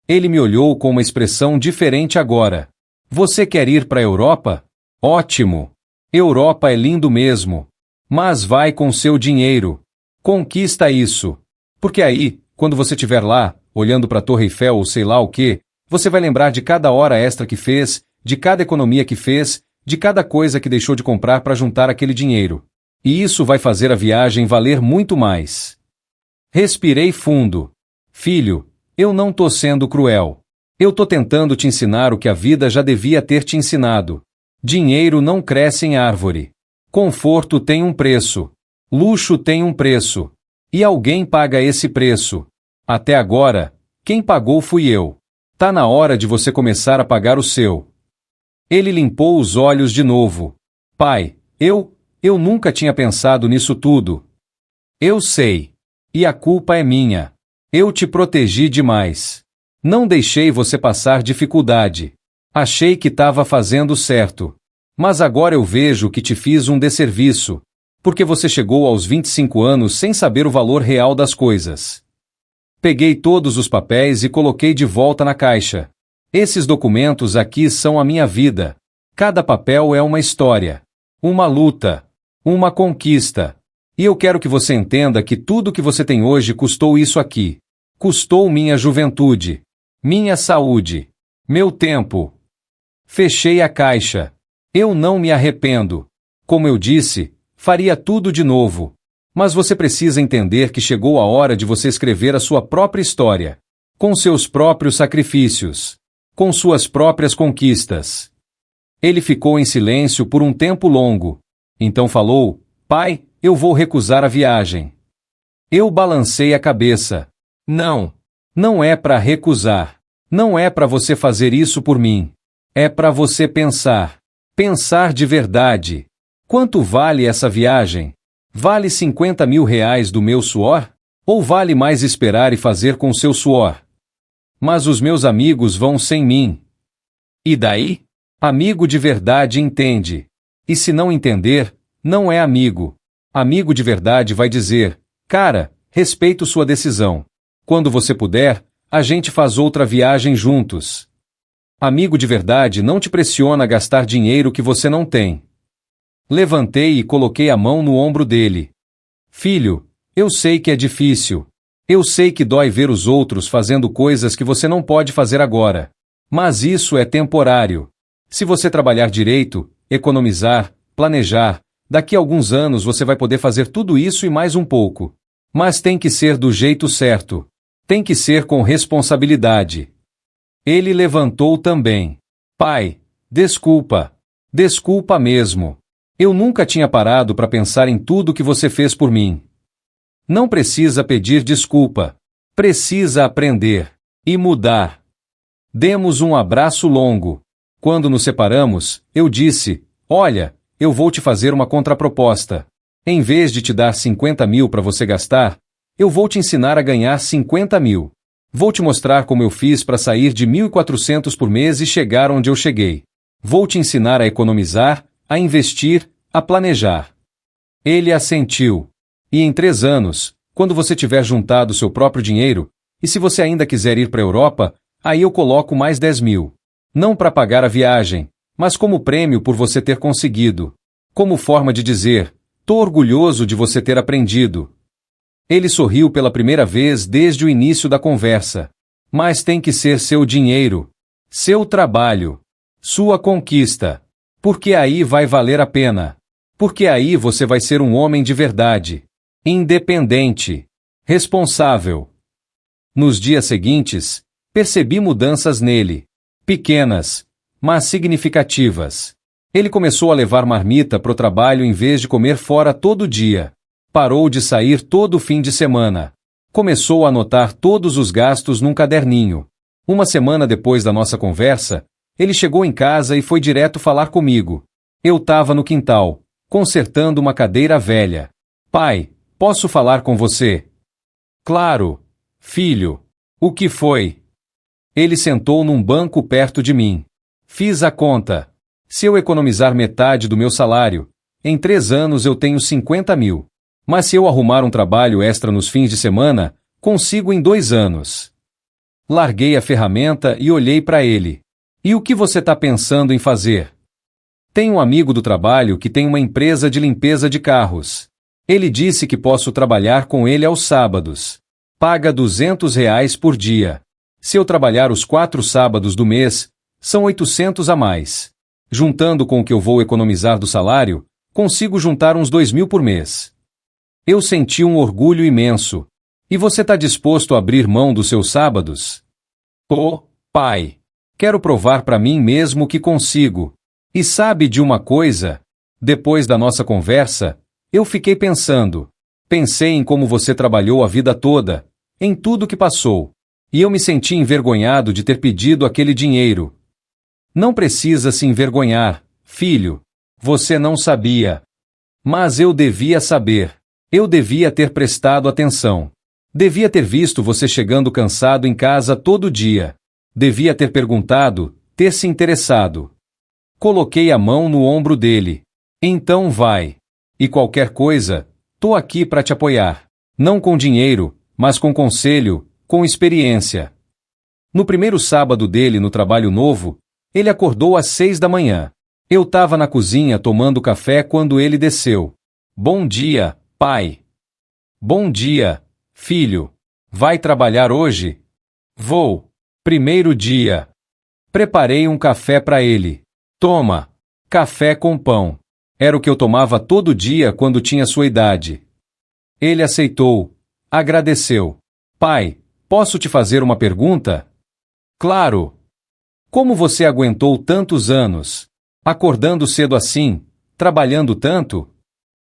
Ele me olhou com uma expressão diferente agora. Você quer ir para a Europa? Ótimo! Europa é lindo mesmo. Mas vai com seu dinheiro. Conquista isso. Porque aí, quando você estiver lá, olhando para a Torre Eiffel ou sei lá o quê, você vai lembrar de cada hora extra que fez, de cada economia que fez, de cada coisa que deixou de comprar para juntar aquele dinheiro. E isso vai fazer a viagem valer muito mais. Respirei fundo. Filho, eu não tô sendo cruel. Eu tô tentando te ensinar o que a vida já devia ter te ensinado. Dinheiro não cresce em árvore. Conforto tem um preço. Luxo tem um preço. E alguém paga esse preço. Até agora, quem pagou fui eu. Tá na hora de você começar a pagar o seu. Ele limpou os olhos de novo. Pai, eu nunca tinha pensado nisso tudo. Eu sei. E a culpa é minha. Eu te protegi demais. Não deixei você passar dificuldade. Achei que estava fazendo certo. Mas agora eu vejo que te fiz um desserviço. Porque você chegou aos 25 anos sem saber o valor real das coisas. Peguei todos os papéis e coloquei de volta na caixa. Esses documentos aqui são a minha vida. Cada papel é uma história. Uma luta. Uma conquista. E eu quero que você entenda que tudo que você tem hoje custou isso aqui. Custou minha juventude. Minha saúde. Meu tempo. Fechei a caixa. Eu não me arrependo. Como eu disse, faria tudo de novo. Mas você precisa entender que chegou a hora de você escrever a sua própria história. Com seus próprios sacrifícios. Com suas próprias conquistas. Ele ficou em silêncio por um tempo longo. Então falou, pai, eu vou recusar a viagem. Eu balancei a cabeça. Não. Não é para recusar. Não é para você fazer isso por mim. É para você pensar. Pensar de verdade. Quanto vale essa viagem? Vale R$ 50.000 do meu suor? Ou vale mais esperar e fazer com seu suor? Mas os meus amigos vão sem mim. E daí? Amigo de verdade entende. E se não entender, não é amigo. Amigo de verdade vai dizer, cara, respeito sua decisão. Quando você puder, a gente faz outra viagem juntos. Amigo de verdade não te pressiona a gastar dinheiro que você não tem. Levantei e coloquei a mão no ombro dele. Filho, eu sei que é difícil. Eu sei que dói ver os outros fazendo coisas que você não pode fazer agora. Mas isso é temporário. Se você trabalhar direito, economizar, planejar, daqui a alguns anos você vai poder fazer tudo isso e mais um pouco. Mas tem que ser do jeito certo. Tem que ser com responsabilidade. Ele levantou também. Pai, desculpa. Desculpa mesmo. Eu nunca tinha parado para pensar em tudo que você fez por mim. Não precisa pedir desculpa. Precisa aprender. E mudar. Demos um abraço longo. Quando nos separamos, eu disse, olha, eu vou te fazer uma contraproposta. Em vez de te dar 50 mil para você gastar, eu vou te ensinar a ganhar 50 mil. Vou te mostrar como eu fiz para sair de 1.400 por mês e chegar onde eu cheguei. Vou te ensinar a economizar, a investir, a planejar. Ele assentiu. E em 3 anos, quando você tiver juntado seu próprio dinheiro, e se você ainda quiser ir para a Europa, aí eu coloco mais 10 mil. Não para pagar a viagem, mas como prêmio por você ter conseguido. Como forma de dizer, tô orgulhoso de você ter aprendido. Ele sorriu pela primeira vez desde o início da conversa. Mas tem que ser seu dinheiro, seu trabalho, sua conquista. Porque aí vai valer a pena. Porque aí você vai ser um homem de verdade. Independente. Responsável. Nos dias seguintes, percebi mudanças nele. Pequenas, mas significativas. Ele começou a levar marmita pro trabalho em vez de comer fora todo dia. Parou de sair todo fim de semana. Começou a anotar todos os gastos num caderninho. Uma semana depois da nossa conversa, ele chegou em casa e foi direto falar comigo. Eu tava no quintal, consertando uma cadeira velha. Pai, posso falar com você? Claro, filho. O que foi? Ele sentou num banco perto de mim. Fiz a conta. Se eu economizar metade do meu salário, em 3 anos eu tenho 50 mil. Mas se eu arrumar um trabalho extra nos fins de semana, consigo em 2 anos. Larguei a ferramenta e olhei para ele. E o que você está pensando em fazer? Tenho um amigo do trabalho que tem uma empresa de limpeza de carros. Ele disse que posso trabalhar com ele aos sábados. Paga R$ 200 por dia. Se eu trabalhar os 4 sábados do mês, são 800 a mais. Juntando com o que eu vou economizar do salário, consigo juntar uns 2 mil por mês. Eu senti um orgulho imenso. E você está disposto a abrir mão dos seus sábados? Oh, pai! Quero provar para mim mesmo que consigo. E sabe de uma coisa? Depois da nossa conversa, eu fiquei pensando. Pensei em como você trabalhou a vida toda, em tudo que passou. E eu me senti envergonhado de ter pedido aquele dinheiro. Não precisa se envergonhar, filho. Você não sabia. Mas eu devia saber. Eu devia ter prestado atenção. Devia ter visto você chegando cansado em casa todo dia. Devia ter perguntado, ter se interessado. Coloquei a mão no ombro dele. Então vai. E qualquer coisa, tô aqui para te apoiar. Não com dinheiro, mas com conselho, com experiência. No primeiro sábado dele no trabalho novo, ele acordou às 6 da manhã. Eu estava na cozinha tomando café quando ele desceu. Bom dia, pai. Bom dia, filho. Vai trabalhar hoje? Vou. Primeiro dia. Preparei um café para ele. Toma. Café com pão. Era o que eu tomava todo dia quando tinha sua idade. Ele aceitou. Agradeceu. Pai, posso te fazer uma pergunta? Claro. Como você aguentou tantos anos? Acordando cedo assim? Trabalhando tanto?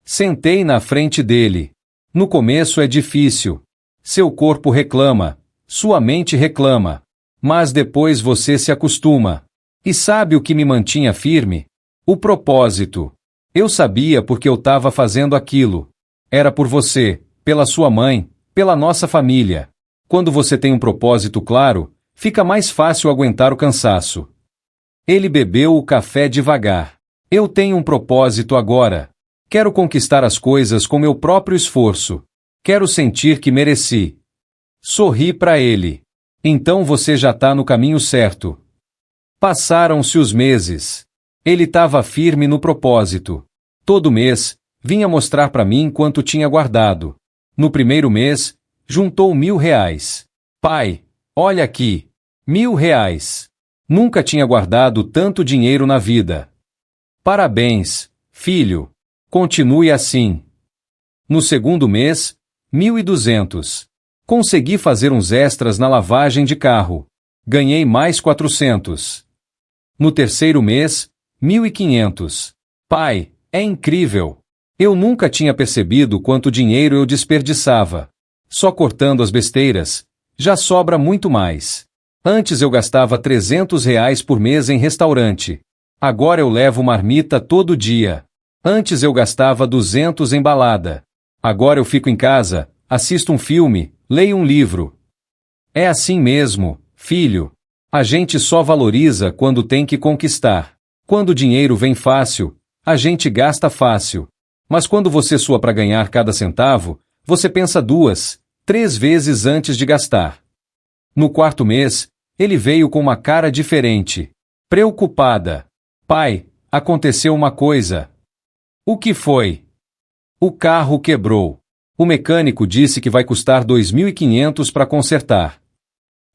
Sentei na frente dele. No começo é difícil. Seu corpo reclama. Sua mente reclama. Mas depois você se acostuma. E sabe o que me mantinha firme? O propósito. Eu sabia porque eu estava fazendo aquilo. Era por você, pela sua mãe, pela nossa família. Quando você tem um propósito claro, fica mais fácil aguentar o cansaço. Ele bebeu o café devagar. Eu tenho um propósito agora. Quero conquistar as coisas com meu próprio esforço. Quero sentir que mereci. Sorri para ele. Então você já tá no caminho certo. Passaram-se os meses. Ele estava firme no propósito. Todo mês, vinha mostrar para mim quanto tinha guardado. No primeiro mês, juntou R$ 1.000. Pai, olha aqui. R$ 1.000. Nunca tinha guardado tanto dinheiro na vida. Parabéns, filho. Continue assim. No segundo mês, 1.200. Consegui fazer uns extras na lavagem de carro. Ganhei mais 400. No terceiro mês, 1.500. Pai, é incrível. Eu nunca tinha percebido quanto dinheiro eu desperdiçava. Só cortando as besteiras, já sobra muito mais. Antes eu gastava R$ 300 por mês em restaurante. Agora eu levo marmita todo dia. Antes eu gastava 200 em balada. Agora eu fico em casa, assisto um filme, leio um livro. É assim mesmo, filho. A gente só valoriza quando tem que conquistar. Quando o dinheiro vem fácil, a gente gasta fácil. Mas quando você sua para ganhar cada centavo, você pensa 2, 3 vezes antes de gastar. No quarto mês, ele veio com uma cara diferente. Preocupada. Pai, aconteceu uma coisa. O que foi? O carro quebrou. O mecânico disse que vai custar 2.500 para consertar.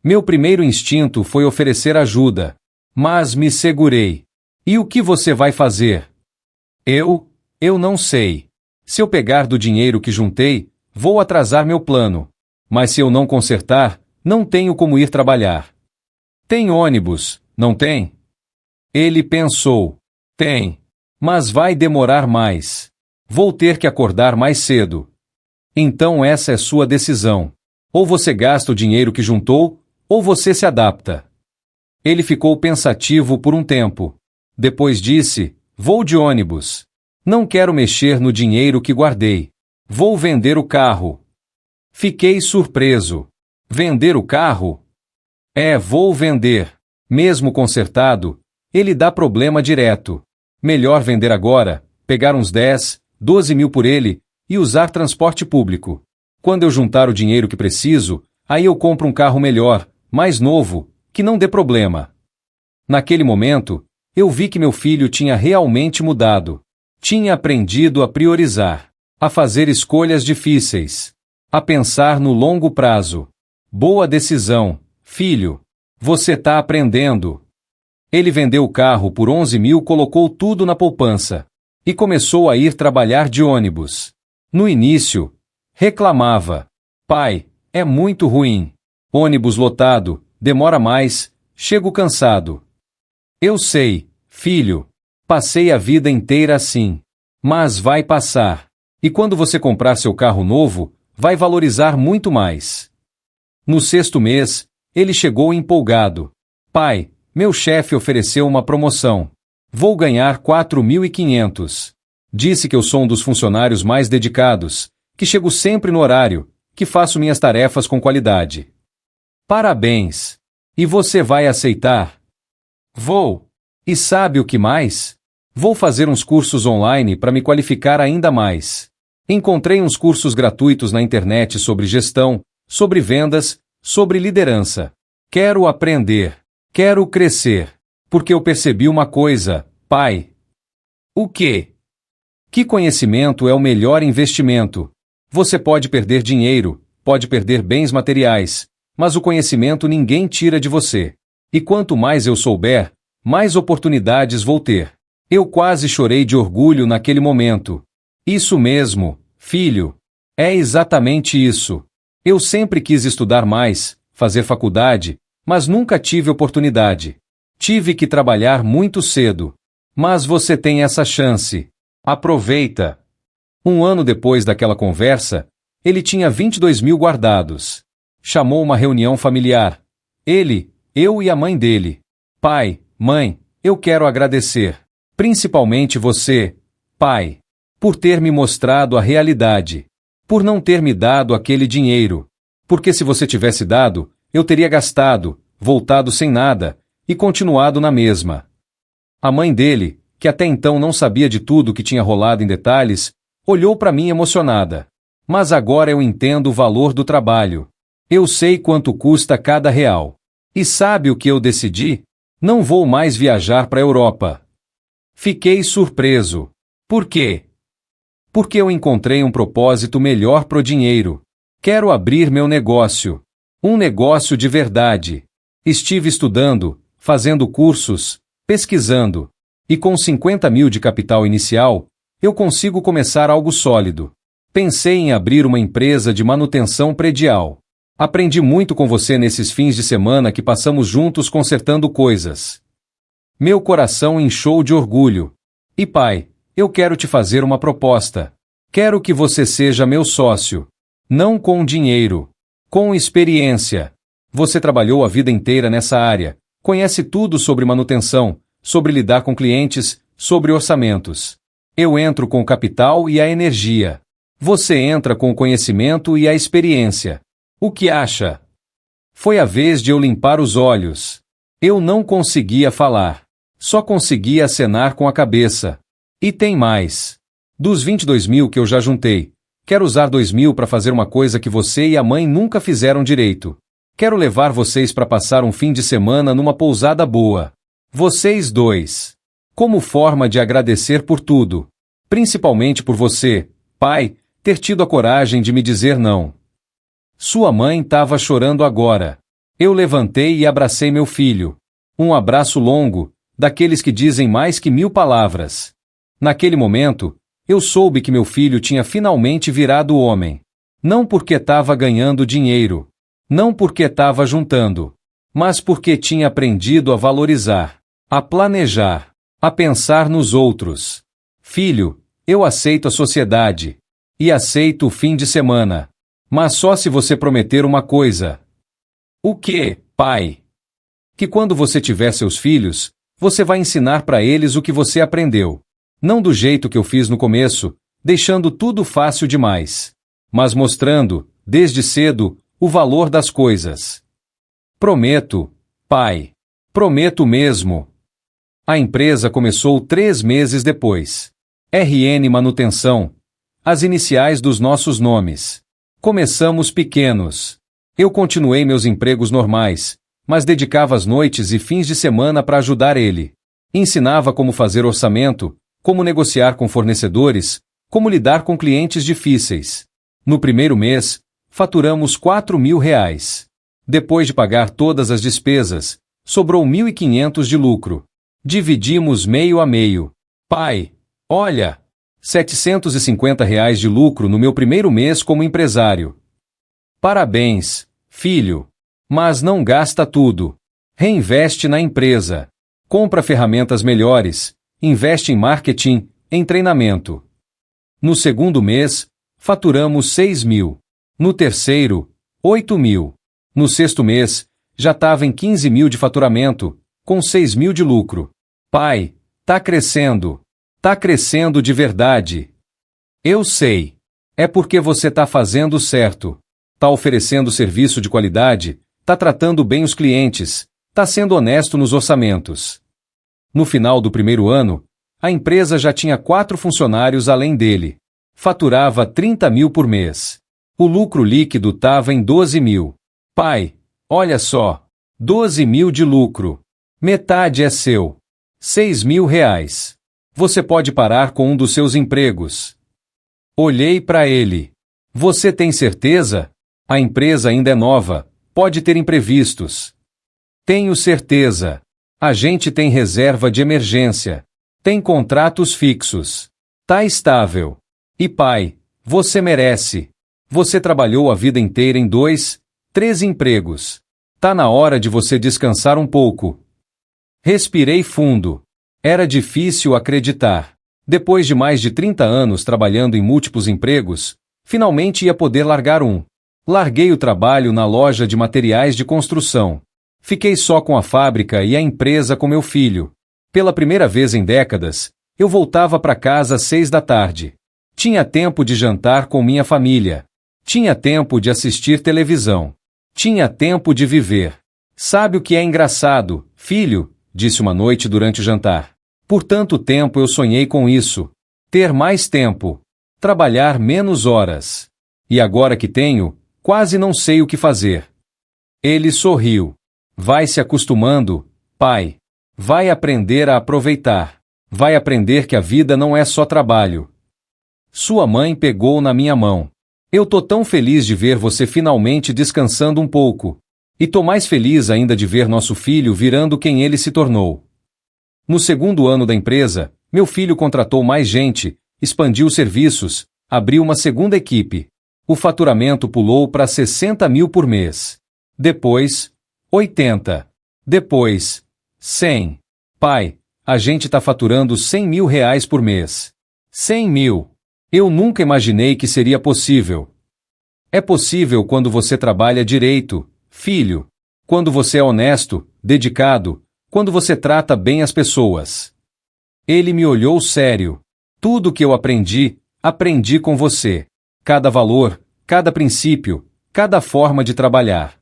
Meu primeiro instinto foi oferecer ajuda, mas me segurei. E o que você vai fazer? Eu não sei. Se eu pegar do dinheiro que juntei, vou atrasar meu plano. Mas se eu não consertar, não tenho como ir trabalhar. Tem ônibus, não tem? Ele pensou. Tem. Mas vai demorar mais. Vou ter que acordar mais cedo. Então essa é sua decisão. Ou você gasta o dinheiro que juntou, ou você se adapta. Ele ficou pensativo por um tempo. Depois disse, vou de ônibus. Não quero mexer no dinheiro que guardei. Vou vender o carro. Fiquei surpreso. Vender o carro? Vou vender. Mesmo consertado, ele dá problema direto. Melhor vender agora, pegar uns 10, 12 mil por ele e usar transporte público. Quando eu juntar o dinheiro que preciso, aí eu compro um carro melhor, mais novo, que não dê problema. Naquele momento, eu vi que meu filho tinha realmente mudado. Tinha aprendido a priorizar, a fazer escolhas difíceis, a pensar no longo prazo. Boa decisão, filho. Você tá aprendendo. Ele vendeu o carro por 11 mil, colocou tudo na poupança e começou a ir trabalhar de ônibus. No início, reclamava. Pai, é muito ruim. Ônibus lotado, demora mais, chego cansado. Eu sei, filho. Passei a vida inteira assim. Mas vai passar. E quando você comprar seu carro novo, vai valorizar muito mais. No sexto mês, ele chegou empolgado. Pai, meu chefe ofereceu uma promoção. Vou ganhar 4.500. Disse que eu sou um dos funcionários mais dedicados, que chego sempre no horário, que faço minhas tarefas com qualidade. Parabéns! E você vai aceitar? Vou! E sabe o que mais? Vou fazer uns cursos online para me qualificar ainda mais. Encontrei uns cursos gratuitos na internet sobre gestão, sobre vendas, sobre liderança. Quero aprender. Quero crescer. Porque eu percebi uma coisa, pai. O quê? Que conhecimento é o melhor investimento. Você pode perder dinheiro, pode perder bens materiais, mas o conhecimento ninguém tira de você. E quanto mais eu souber, mais oportunidades vou ter. Eu quase chorei de orgulho naquele momento. Isso mesmo, filho. É exatamente isso. Eu sempre quis estudar mais, fazer faculdade, mas nunca tive oportunidade. Tive que trabalhar muito cedo. Mas você tem essa chance. Aproveita. 1 ano depois daquela conversa, ele tinha 22 mil guardados. Chamou uma reunião familiar. Ele, eu e a mãe dele. Pai, mãe, eu quero agradecer. Principalmente você, pai, por ter me mostrado a realidade. Por não ter me dado aquele dinheiro. Porque se você tivesse dado, eu teria gastado, voltado sem nada, e continuado na mesma. A mãe dele, que até então não sabia de tudo o que tinha rolado em detalhes, olhou para mim emocionada. Mas agora eu entendo o valor do trabalho. Eu sei quanto custa cada real. E sabe o que eu decidi? Não vou mais viajar para a Europa. Fiquei surpreso. Por quê? Porque eu encontrei um propósito melhor pro dinheiro. Quero abrir meu negócio. Um negócio de verdade. Estive estudando, fazendo cursos, pesquisando. E com 50 mil de capital inicial, eu consigo começar algo sólido. Pensei em abrir uma empresa de manutenção predial. Aprendi muito com você nesses fins de semana que passamos juntos consertando coisas. Meu coração inchou de orgulho. E pai, eu quero te fazer uma proposta. Quero que você seja meu sócio. Não com dinheiro. Com experiência. Você trabalhou a vida inteira nessa área. Conhece tudo sobre manutenção, sobre lidar com clientes, sobre orçamentos. Eu entro com o capital e a energia. Você entra com o conhecimento e a experiência. O que acha? Foi a vez de eu limpar os olhos. Eu não conseguia falar. Só conseguia acenar com a cabeça. E tem mais. Dos 22 mil que eu já juntei, quero usar 2 mil para fazer uma coisa que você e a mãe nunca fizeram direito. Quero levar vocês para passar um fim de semana numa pousada boa. Vocês dois. Como forma de agradecer por tudo. Principalmente por você, pai, ter tido a coragem de me dizer não. Sua mãe estava chorando agora. Eu levantei e abracei meu filho. Um abraço longo, daqueles que dizem mais que 1000 palavras. Naquele momento, eu soube que meu filho tinha finalmente virado homem. Não porque estava ganhando dinheiro. Não porque estava juntando. Mas porque tinha aprendido a valorizar, a planejar, a pensar nos outros. Filho, eu aceito a sociedade. E aceito o fim de semana. Mas só se você prometer uma coisa. O quê, pai? Que quando você tiver seus filhos, você vai ensinar para eles o que você aprendeu. Não do jeito que eu fiz no começo, deixando tudo fácil demais. Mas mostrando, desde cedo, o valor das coisas. Prometo, pai. Prometo mesmo. A empresa começou 3 meses depois. RN Manutenção. As iniciais dos nossos nomes. Começamos pequenos. Eu continuei meus empregos normais, mas dedicava as noites e fins de semana para ajudar ele. Ensinava como fazer orçamento, como negociar com fornecedores, como lidar com clientes difíceis. No primeiro mês, faturamos R$ 4.000. Depois de pagar todas as despesas, sobrou 1.500 de lucro. Dividimos meio a meio. Pai, olha, R$ 750 de lucro no meu primeiro mês como empresário. Parabéns, filho. Mas não gasta tudo. Reinveste na empresa. Compra ferramentas melhores. Investe em marketing, em treinamento. No segundo mês, faturamos 6.000. No terceiro, 8.000. No sexto mês, já estava em 15.000 de faturamento, com 6.000 de lucro. Pai, tá crescendo. Tá crescendo de verdade. Eu sei. É porque você tá fazendo certo. Tá oferecendo serviço de qualidade, tá tratando bem os clientes, tá sendo honesto nos orçamentos. No final do primeiro ano, a empresa já tinha 4 funcionários além dele. Faturava 30.000 por mês. O lucro líquido estava em 12.000. Pai, olha só. 12.000 de lucro. Metade é seu. R$ 6.000. Você pode parar com um dos seus empregos. Olhei para ele. Você tem certeza? A empresa ainda é nova. Pode ter imprevistos. Tenho certeza. A gente tem reserva de emergência. Tem contratos fixos. Tá estável. E pai, você merece. Você trabalhou a vida inteira em 2, 3 empregos. Tá na hora de você descansar um pouco. Respirei fundo. Era difícil acreditar. Depois de mais de 30 anos trabalhando em múltiplos empregos, finalmente ia poder largar um. Larguei o trabalho na loja de materiais de construção. Fiquei só com a fábrica e a empresa com meu filho. Pela primeira vez em décadas, eu voltava para casa às 6 da tarde. Tinha tempo de jantar com minha família. Tinha tempo de assistir televisão. Tinha tempo de viver. Sabe o que é engraçado, filho? Disse uma noite durante o jantar. Por tanto tempo eu sonhei com isso. Ter mais tempo. Trabalhar menos horas. E agora que tenho, Quase não sei o que fazer. Ele sorriu. Vai se acostumando, pai. Vai aprender a aproveitar. Vai aprender que a vida não é só trabalho. Sua mãe pegou na minha mão. Eu tô tão feliz de ver você finalmente descansando um pouco. E tô mais feliz ainda de ver nosso filho virando quem ele se tornou. No segundo ano da empresa, meu filho contratou mais gente, expandiu os serviços, abriu uma segunda equipe. O faturamento pulou para 60 mil por mês. Depois, 80. Depois, 100. Pai, a gente tá faturando 100 mil reais por mês. 100 mil. Eu nunca imaginei que seria possível. É possível quando você trabalha direito, filho. Quando você é honesto, dedicado, quando você trata bem as pessoas. Ele me olhou sério. Tudo que eu aprendi, aprendi com você. Cada valor, cada princípio, cada forma de trabalhar.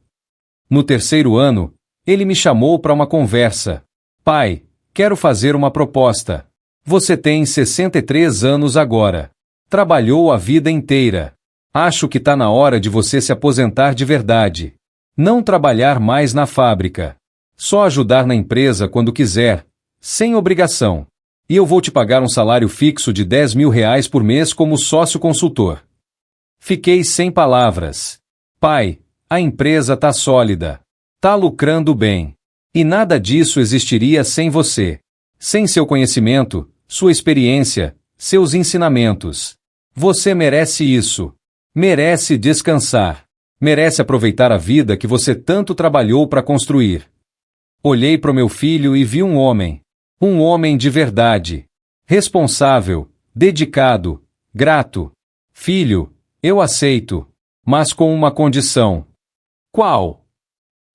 No terceiro ano, ele me chamou para uma conversa. Pai, quero fazer uma proposta. Você tem 63 anos agora. Trabalhou a vida inteira. Acho que tá na hora de você se aposentar de verdade. Não trabalhar mais na fábrica. Só ajudar na empresa quando quiser, sem obrigação. E eu vou te pagar um salário fixo de 10 mil reais por mês como sócio consultor. Fiquei sem palavras. Pai, a empresa tá sólida. Tá lucrando bem. E nada disso existiria sem você. Sem seu conhecimento, sua experiência, seus ensinamentos. Você merece isso. Merece descansar. Merece aproveitar a vida que você tanto trabalhou para construir. Olhei para o meu filho e vi um homem. Um homem de verdade. Responsável, dedicado, grato. Filho, eu aceito, mas com uma condição. Qual?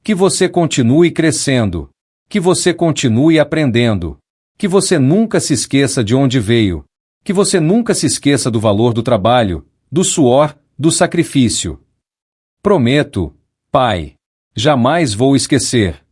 Que você continue crescendo. Que você continue aprendendo. Que você nunca se esqueça de onde veio. Que você nunca se esqueça do valor do trabalho, do suor, do sacrifício. Prometo, pai. Jamais vou esquecer.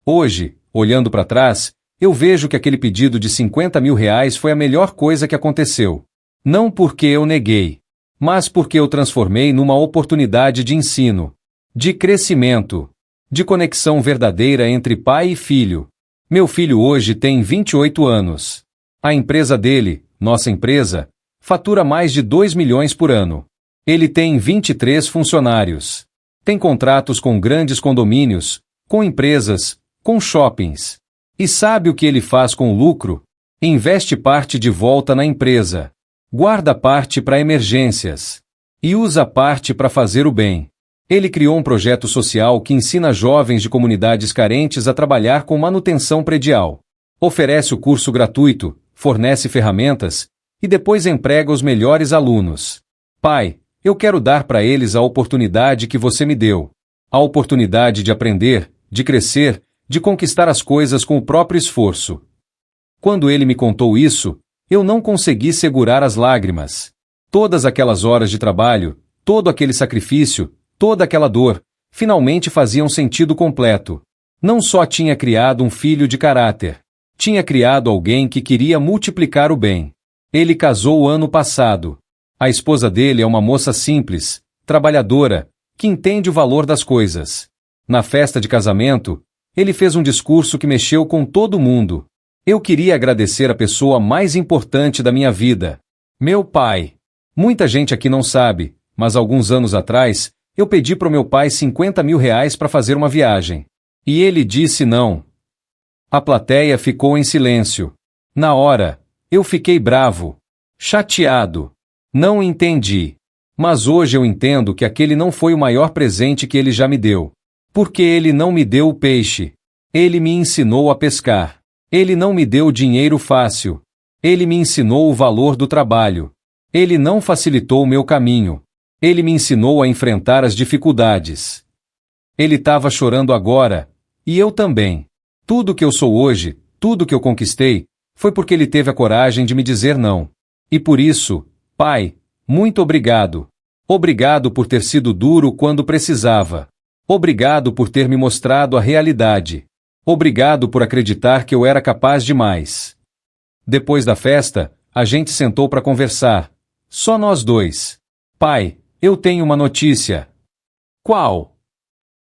Hoje, olhando para trás, eu vejo que aquele pedido de 50 mil reais foi a melhor coisa que aconteceu. Não porque eu neguei, mas porque eu transformei numa oportunidade de ensino, de crescimento, de conexão verdadeira entre pai e filho. Meu filho hoje tem 28 anos. A empresa dele, nossa empresa, fatura mais de 2 milhões por ano. Ele tem 23 funcionários. Tem contratos com grandes condomínios, com empresas, com shoppings. E sabe o que ele faz com o lucro? Investe parte de volta na empresa. Guarda parte para emergências. E usa parte para fazer o bem. Ele criou um projeto social que ensina jovens de comunidades carentes a trabalhar com manutenção predial. Oferece o curso gratuito, fornece ferramentas e depois emprega os melhores alunos. Pai, eu quero dar para eles a oportunidade que você me deu. A oportunidade de aprender, de crescer, de conquistar as coisas com o próprio esforço. Quando ele me contou isso, eu não consegui segurar as lágrimas. Todas aquelas horas de trabalho, todo aquele sacrifício, toda aquela dor, finalmente faziam sentido completo. Não só tinha criado um filho de caráter, tinha criado alguém que queria multiplicar o bem. Ele casou ano passado. A esposa dele é uma moça simples, trabalhadora, que entende o valor das coisas. Na festa de casamento, ele fez um discurso que mexeu com todo mundo. Eu queria agradecer a pessoa mais importante da minha vida, meu pai. Muita gente aqui não sabe, mas alguns anos atrás, eu pedi para o meu pai 50 mil reais para fazer uma viagem. E ele disse não. A plateia ficou em silêncio. Na hora, eu fiquei bravo, chateado. Não entendi. Mas hoje eu entendo que aquele não foi o maior presente que ele já me deu. Porque ele não me deu o peixe. Ele me ensinou a pescar. Ele não me deu dinheiro fácil. Ele me ensinou o valor do trabalho. Ele não facilitou o meu caminho. Ele me ensinou a enfrentar as dificuldades. Ele estava chorando agora, e eu também. Tudo que eu sou hoje, tudo que eu conquistei, foi porque ele teve a coragem de me dizer não. E por isso, pai, muito obrigado. Obrigado por ter sido duro quando precisava. Obrigado por ter me mostrado a realidade. Obrigado por acreditar que eu era capaz de mais. Depois da festa, a gente sentou para conversar. Só nós dois. Pai, eu tenho uma notícia. Qual?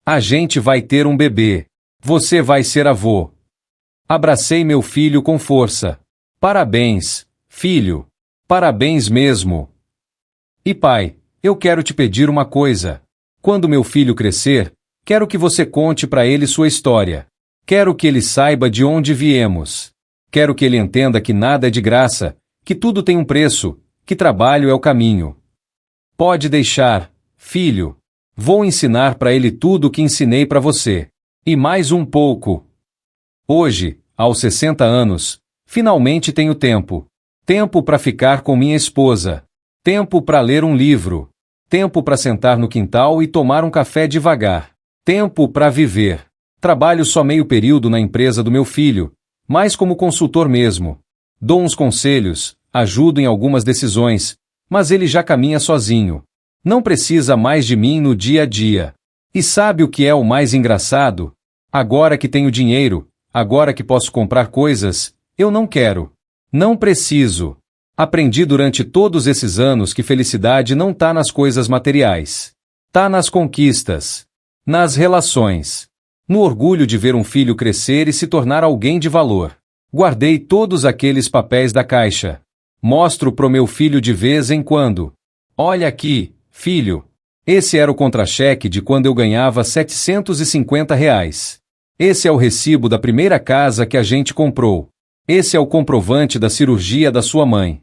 A gente vai ter um bebê. Você vai ser avô. Abracei meu filho com força. Parabéns, filho. Parabéns mesmo. E pai, eu quero te pedir uma coisa. Quando meu filho crescer, quero que você conte para ele sua história. Quero que ele saiba de onde viemos. Quero que ele entenda que nada é de graça, que tudo tem um preço, que trabalho é o caminho. Pode deixar, filho. Vou ensinar para ele tudo o que ensinei para você. E mais um pouco. Hoje, aos 60 anos, finalmente tenho tempo. Tempo para ficar com minha esposa. Tempo para ler um livro. Tempo para sentar no quintal e tomar um café devagar. Tempo para viver. Trabalho só meio período na empresa do meu filho, mas como consultor mesmo. Dou uns conselhos, ajudo em algumas decisões, mas ele já caminha sozinho. Não precisa mais de mim no dia a dia. E sabe o que é o mais engraçado? Agora que tenho dinheiro, agora que posso comprar coisas, eu não quero. Não preciso. Aprendi durante todos esses anos que felicidade não tá nas coisas materiais. Tá nas conquistas. Nas relações. No orgulho de ver um filho crescer e se tornar alguém de valor. Guardei todos aqueles papéis da caixa. Mostro pro meu filho de vez em quando. Olha aqui, filho. Esse era o contra-cheque de quando eu ganhava R$ 750. Esse é o recibo da primeira casa que a gente comprou. Esse é o comprovante da cirurgia da sua mãe.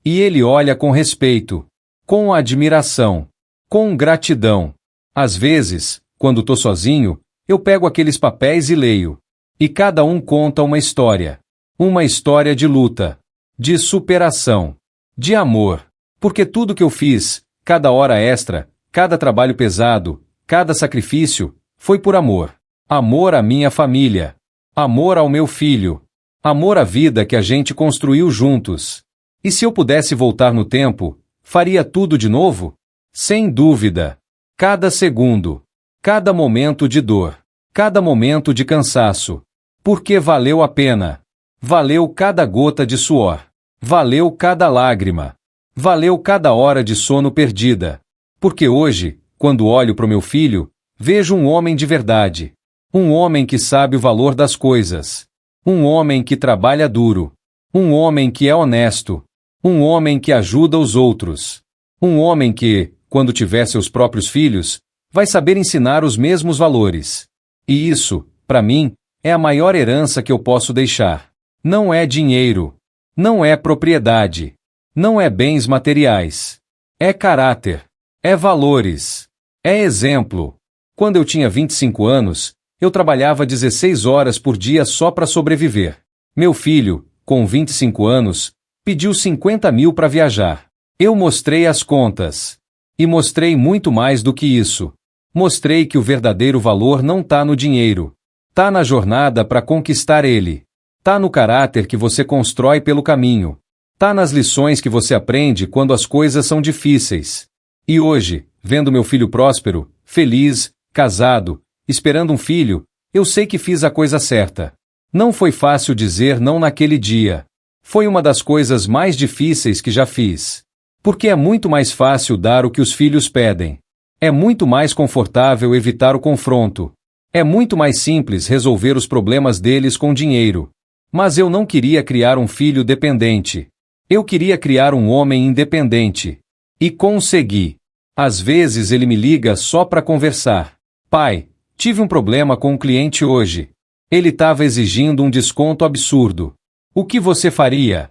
E ele olha com respeito, com admiração, com gratidão. Às vezes, quando tô sozinho, eu pego aqueles papéis e leio. E cada um conta uma história. Uma história de luta, de superação, de amor. Porque tudo que eu fiz, cada hora extra, cada trabalho pesado, cada sacrifício, foi por amor. Amor à minha família. Amor ao meu filho. Amor à vida que a gente construiu juntos. E se eu pudesse voltar no tempo, faria tudo de novo? Sem dúvida. Cada segundo. Cada momento de dor. Cada momento de cansaço. Porque valeu a pena. Valeu cada gota de suor. Valeu cada lágrima. Valeu cada hora de sono perdida. Porque hoje, quando olho para o meu filho, vejo um homem de verdade. Um homem que sabe o valor das coisas. Um homem que trabalha duro. Um homem que é honesto. Um homem que ajuda os outros. Um homem que, quando tiver seus próprios filhos, vai saber ensinar os mesmos valores. E isso, para mim, é a maior herança que eu posso deixar. Não é dinheiro. Não é propriedade. Não é bens materiais. É caráter. É valores. É exemplo. Quando eu tinha 25 anos, eu trabalhava 16 horas por dia só para sobreviver. Meu filho, com 25 anos, pediu 50 mil para viajar. Eu mostrei as contas. E mostrei muito mais do que isso. Mostrei que o verdadeiro valor não tá no dinheiro. Tá na jornada para conquistar ele. Tá no caráter que você constrói pelo caminho. Tá nas lições que você aprende quando as coisas são difíceis. E hoje, vendo meu filho próspero, feliz, casado, esperando um filho, eu sei que fiz a coisa certa. Não foi fácil dizer não naquele dia. Foi uma das coisas mais difíceis que já fiz. Porque é muito mais fácil dar o que os filhos pedem. É muito mais confortável evitar o confronto. É muito mais simples resolver os problemas deles com dinheiro. Mas eu não queria criar um filho dependente. Eu queria criar um homem independente. E consegui. Às vezes ele me liga só para conversar. Pai, tive um problema com um cliente hoje. Ele estava exigindo um desconto absurdo. O que você faria?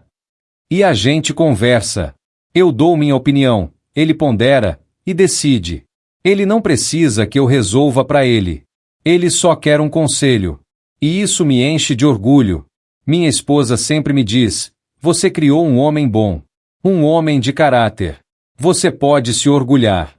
E a gente conversa. Eu dou minha opinião, ele pondera e decide. Ele não precisa que eu resolva para ele. Ele só quer um conselho. E isso me enche de orgulho. Minha esposa sempre me diz: você criou um homem bom. Um homem de caráter. Você pode se orgulhar.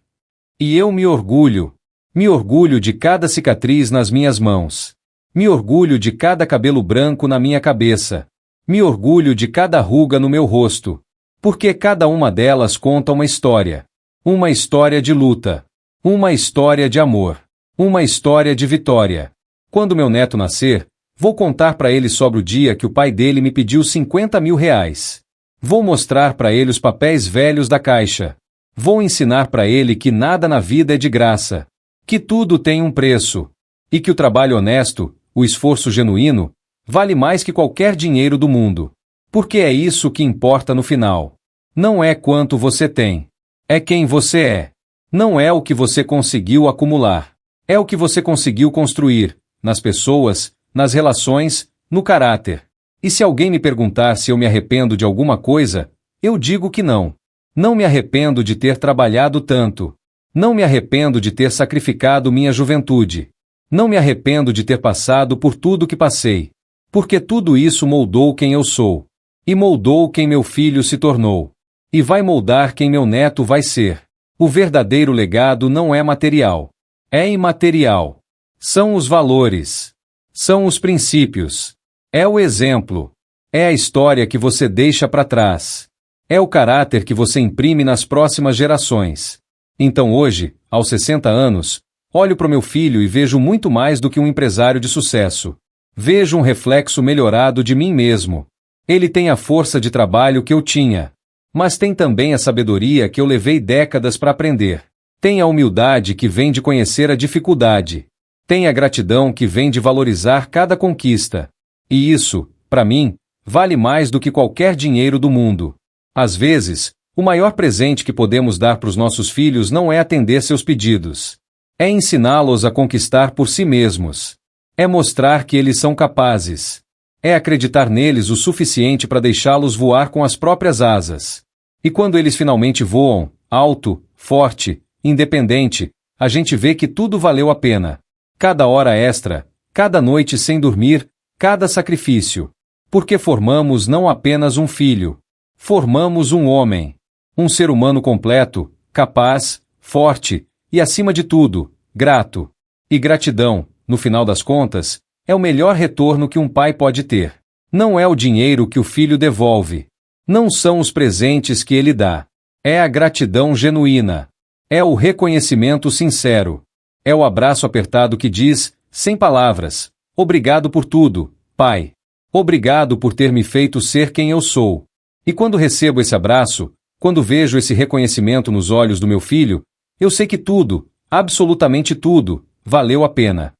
E eu me orgulho. Me orgulho de cada cicatriz nas minhas mãos. Me orgulho de cada cabelo branco na minha cabeça. Me orgulho de cada ruga no meu rosto. Porque cada uma delas conta uma história. Uma história de luta. Uma história de amor. Uma história de vitória. Quando meu neto nascer, vou contar para ele sobre o dia que o pai dele me pediu 50 mil reais. Vou mostrar para ele os papéis velhos da caixa. Vou ensinar para ele que nada na vida é de graça. Que tudo tem um preço. E que o trabalho honesto, o esforço genuíno, vale mais que qualquer dinheiro do mundo. Porque é isso que importa no final. Não é quanto você tem. É quem você é. Não é o que você conseguiu acumular. É o que você conseguiu construir, nas pessoas, nas relações, no caráter. E se alguém me perguntar se eu me arrependo de alguma coisa, eu digo que não. Não me arrependo de ter trabalhado tanto. Não me arrependo de ter sacrificado minha juventude. Não me arrependo de ter passado por tudo que passei. Porque tudo isso moldou quem eu sou. E moldou quem meu filho se tornou. E vai moldar quem meu neto vai ser. O verdadeiro legado não é material. É imaterial. São os valores. São os princípios. É o exemplo. É a história que você deixa para trás. É o caráter que você imprime nas próximas gerações. Então hoje, aos 60 anos, olho para o meu filho e vejo muito mais do que um empresário de sucesso. Vejo um reflexo melhorado de mim mesmo. Ele tem a força de trabalho que eu tinha. Mas tem também a sabedoria que eu levei décadas para aprender. Tem a humildade que vem de conhecer a dificuldade. Tem a gratidão que vem de valorizar cada conquista. E isso, para mim, vale mais do que qualquer dinheiro do mundo. Às vezes, o maior presente que podemos dar para os nossos filhos não é atender seus pedidos. É ensiná-los a conquistar por si mesmos. É mostrar que eles são capazes. É acreditar neles o suficiente para deixá-los voar com as próprias asas. E quando eles finalmente voam, alto, forte, independente, a gente vê que tudo valeu a pena. Cada hora extra, cada noite sem dormir, cada sacrifício. Porque formamos não apenas um filho. Formamos um homem. Um ser humano completo, capaz, forte e, acima de tudo, grato. E gratidão, no final das contas, é o melhor retorno que um pai pode ter. Não é o dinheiro que o filho devolve. Não são os presentes que ele dá. É a gratidão genuína. É o reconhecimento sincero. É o abraço apertado que diz, sem palavras, obrigado por tudo, pai. Obrigado por ter me feito ser quem eu sou. E quando recebo esse abraço, quando vejo esse reconhecimento nos olhos do meu filho, eu sei que tudo, absolutamente tudo, valeu a pena.